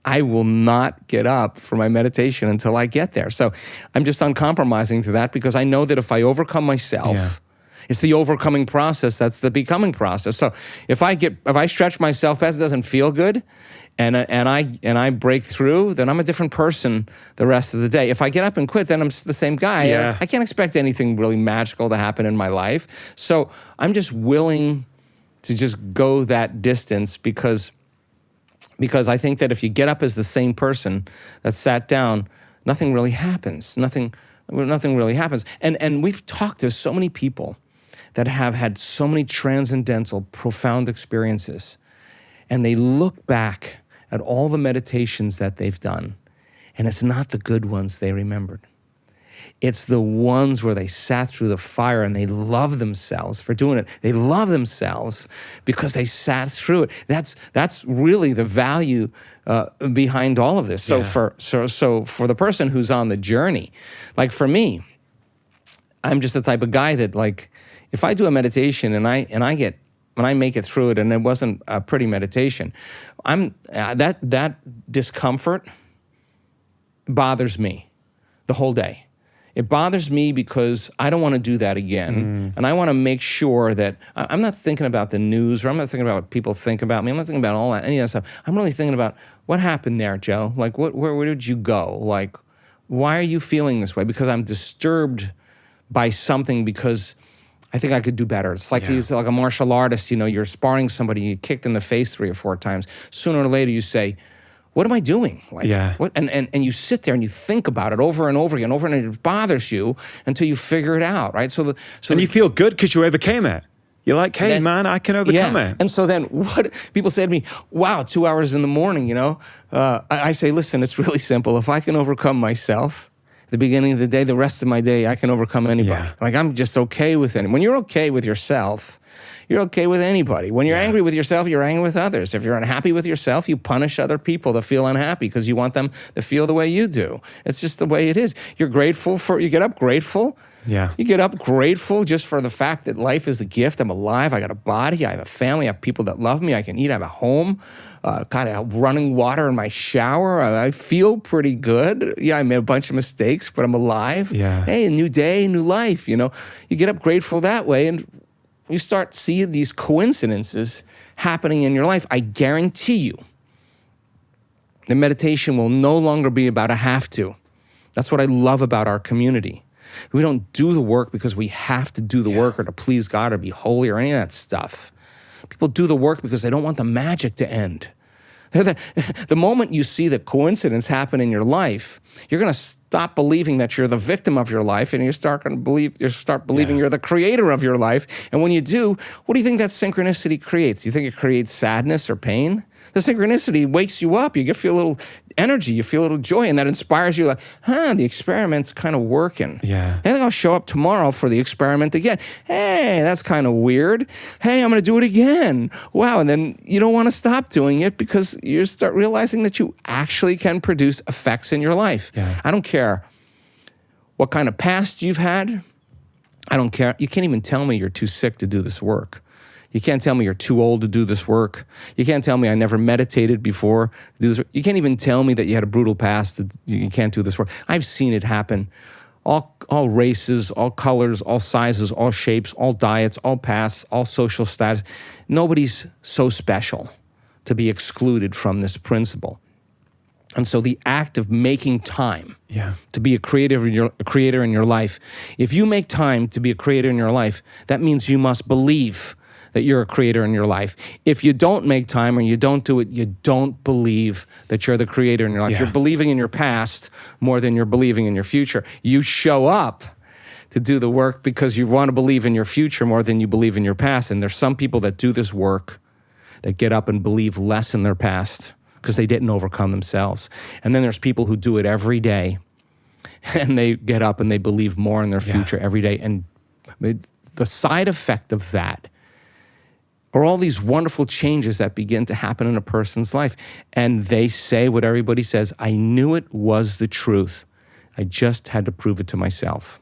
I will not get up for my meditation until I get there. So I'm just uncompromising to that, because I know that if I overcome myself, it's the overcoming process, that's the becoming process. So if I stretch myself past, it doesn't feel good, and I break through, then I'm a different person the rest of the day. If I get up and quit, then I'm the same guy. Yeah. I can't expect anything really magical to happen in my life. So I'm just willing to just go that distance, because I think that if you get up as the same person that sat down, nothing really happens. Nothing really happens. And we've talked to so many people that have had so many transcendental, profound experiences, and they look back at all the meditations that they've done, and it's not the good ones they remembered. It's the ones where they sat through the fire and they love themselves for doing it. They love themselves because they sat through it. That's really the value behind all of this. So for the person who's on the journey, like for me, I'm just the type of guy that, like, if I do a meditation and I make it through it and it wasn't a pretty meditation, that discomfort bothers me the whole day. It bothers me because I don't want to do that again. And I want to make sure that I'm not thinking about the news, or I'm not thinking about what people think about me. I'm not thinking about all that, any of that stuff. I'm really thinking about what happened there, Joe. Like, where did you go? Like, why are you feeling this way? Because I'm disturbed by something, because I think I could do better. It's like he's like a martial artist, you're sparring somebody, you kicked in the face 3 or 4 times. Sooner or later you say, what am I doing? Like, what? And you sit there and you think about it over and over again, and it bothers you until you figure it out, right? And you feel good because you overcame it. You're like, hey, man, I can overcome it. And so then what people say to me, wow, 2 hours in the morning, I say, listen, it's really simple. If I can overcome myself at the beginning of the day, the rest of my day, I can overcome anybody. Like, I'm just okay with it. When you're okay with yourself, you're okay with anybody. When you're angry with yourself, you're angry with others. If you're unhappy with yourself, you punish other people that feel unhappy because you want them to feel the way you do. It's just the way it is. You get up grateful. Yeah. You get up grateful just for the fact that life is a gift. I'm alive. I got a body. I have a family. I have people that love me. I can eat. I have a home. Kind of running water in my shower. I feel pretty good. Yeah, I made a bunch of mistakes, but I'm alive. Yeah. Hey, a new day, new life. You get up grateful that way, and you start seeing these coincidences happening in your life. I guarantee you, the meditation will no longer be about a have to. That's what I love about our community. We don't do the work because we have to do the work or to please God or be holy or any of that stuff. People do the work because they don't want the magic to end. The moment you see the coincidence happen in your life, you're going to stop believing that you're the victim of your life, and you start believing you're the creator of your life. And when you do, what do you think that synchronicity creates? Do you think it creates sadness or pain? The synchronicity wakes you up. You feel a little energy. You feel a little joy, and that inspires you. Like, the experiment's kind of working. Yeah. I think I'll show up tomorrow for the experiment again. Hey, that's kind of weird. Hey, I'm going to do it again. Wow. And then you don't want to stop doing it because you start realizing that you actually can produce effects in your life. Yeah. I don't care what kind of past you've had. I don't care. You can't even tell me you're too sick to do this work. You can't tell me you're too old to do this work. You can't tell me I never meditated before to do this work. You can't even tell me that you had a brutal past that you can't do this work. I've seen it happen. All races, all colors, all sizes, all shapes, all diets, all pasts, all social status. Nobody's so special to be excluded from this principle. And so the act of making time to be a creator in your life, if you make time to be a creator in your life, that means you must believe that you're a creator in your life. If you don't make time or you don't do it, you don't believe that you're the creator in your life. Yeah. You're believing in your past more than you're believing in your future. You show up to do the work because you want to believe in your future more than you believe in your past. And there's some people that do this work that get up and believe less in their past because they didn't overcome themselves. And then there's people who do it every day and they get up and they believe more in their future every day. And the side effect of that are all these wonderful changes that begin to happen in a person's life. And they say what everybody says, I knew it was the truth. I just had to prove it to myself.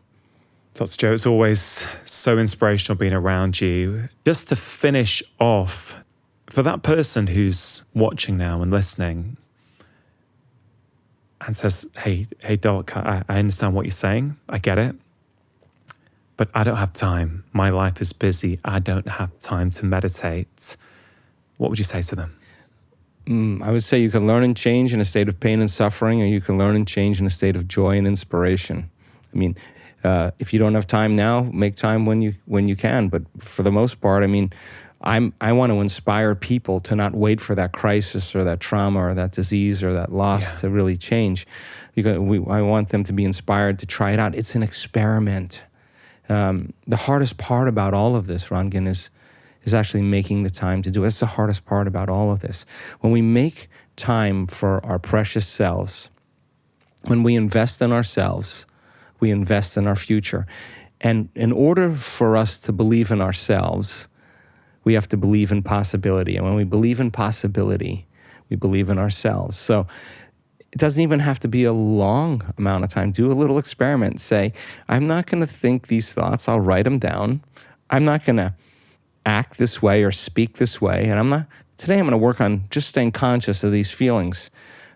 Dr. Joe, it's always so inspirational being around you. Just to finish off, for that person who's watching now and listening and says, hey, Doc, I understand what you're saying. I get it. But I don't have time. My life is busy. I don't have time to meditate. What would you say to them? I would say you can learn and change in a state of pain and suffering, or you can learn and change in a state of joy and inspiration. I mean, if you don't have time now, make time when you can. But for the most part, I mean, I want to inspire people to not wait for that crisis or that trauma or that disease or that loss to really change. I want them to be inspired to try it out. It's an experiment. The hardest part about all of this, Rangan, is actually making the time to do it. It's the hardest part about all of this. When we make time for our precious selves, when we invest in ourselves, we invest in our future. And in order for us to believe in ourselves, we have to believe in possibility. And when we believe in possibility, we believe in ourselves. So it doesn't even have to be a long amount of time. Do a little experiment. Say, I'm not going to think these thoughts. I'll write them down. I'm not going to act this way or speak this way. And today I'm going to work on just staying conscious of these feelings.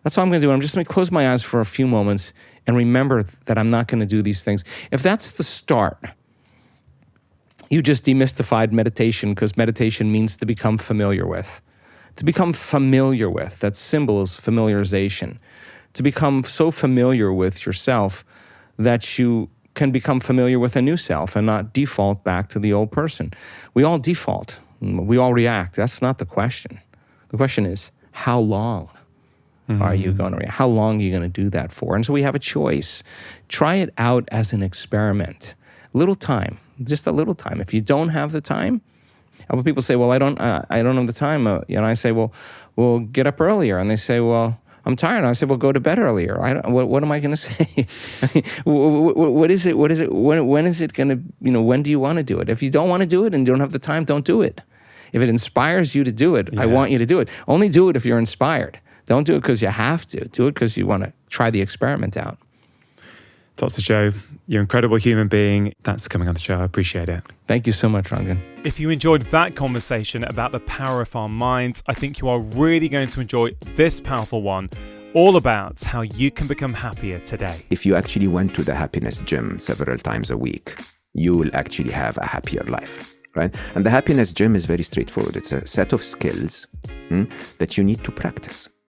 That's all I'm going to do. I'm just going to close my eyes for a few moments and remember that I'm not going to do these things. If that's the start, you just demystified meditation, because meditation means to become familiar with. To become familiar with, that symbol is familiarization. To become so familiar with yourself that you can become familiar with a new self and not default back to the old person. We all default. We all react. That's not the question. The question is, how long are you going to react? How long are you going to do that for? And so we have a choice. Try it out as an experiment. Little time, just a little time. If you don't have the time, other people say, well, I don't have the time. And I say, well, get up earlier. And they say, well, I'm tired. And I say, well, go to bed earlier. What am I going to say? What is it? When is it going to, when do you want to do it? If you don't want to do it and you don't have the time, don't do it. If it inspires you to do it, I want you to do it. Only do it if you're inspired. Don't do it because you have to. Do it because you want to try the experiment out. Dr. Joe, you're an incredible human being. Thanks for coming on the show. I appreciate it. Thank you so much, Rangan. If you enjoyed that conversation about the power of our minds, I think you are really going to enjoy this powerful one, all about how you can become happier today. If you actually went to the happiness gym several times a week, you will actually have a happier life, right? And the happiness gym is very straightforward. It's a set of skills that you need to practice.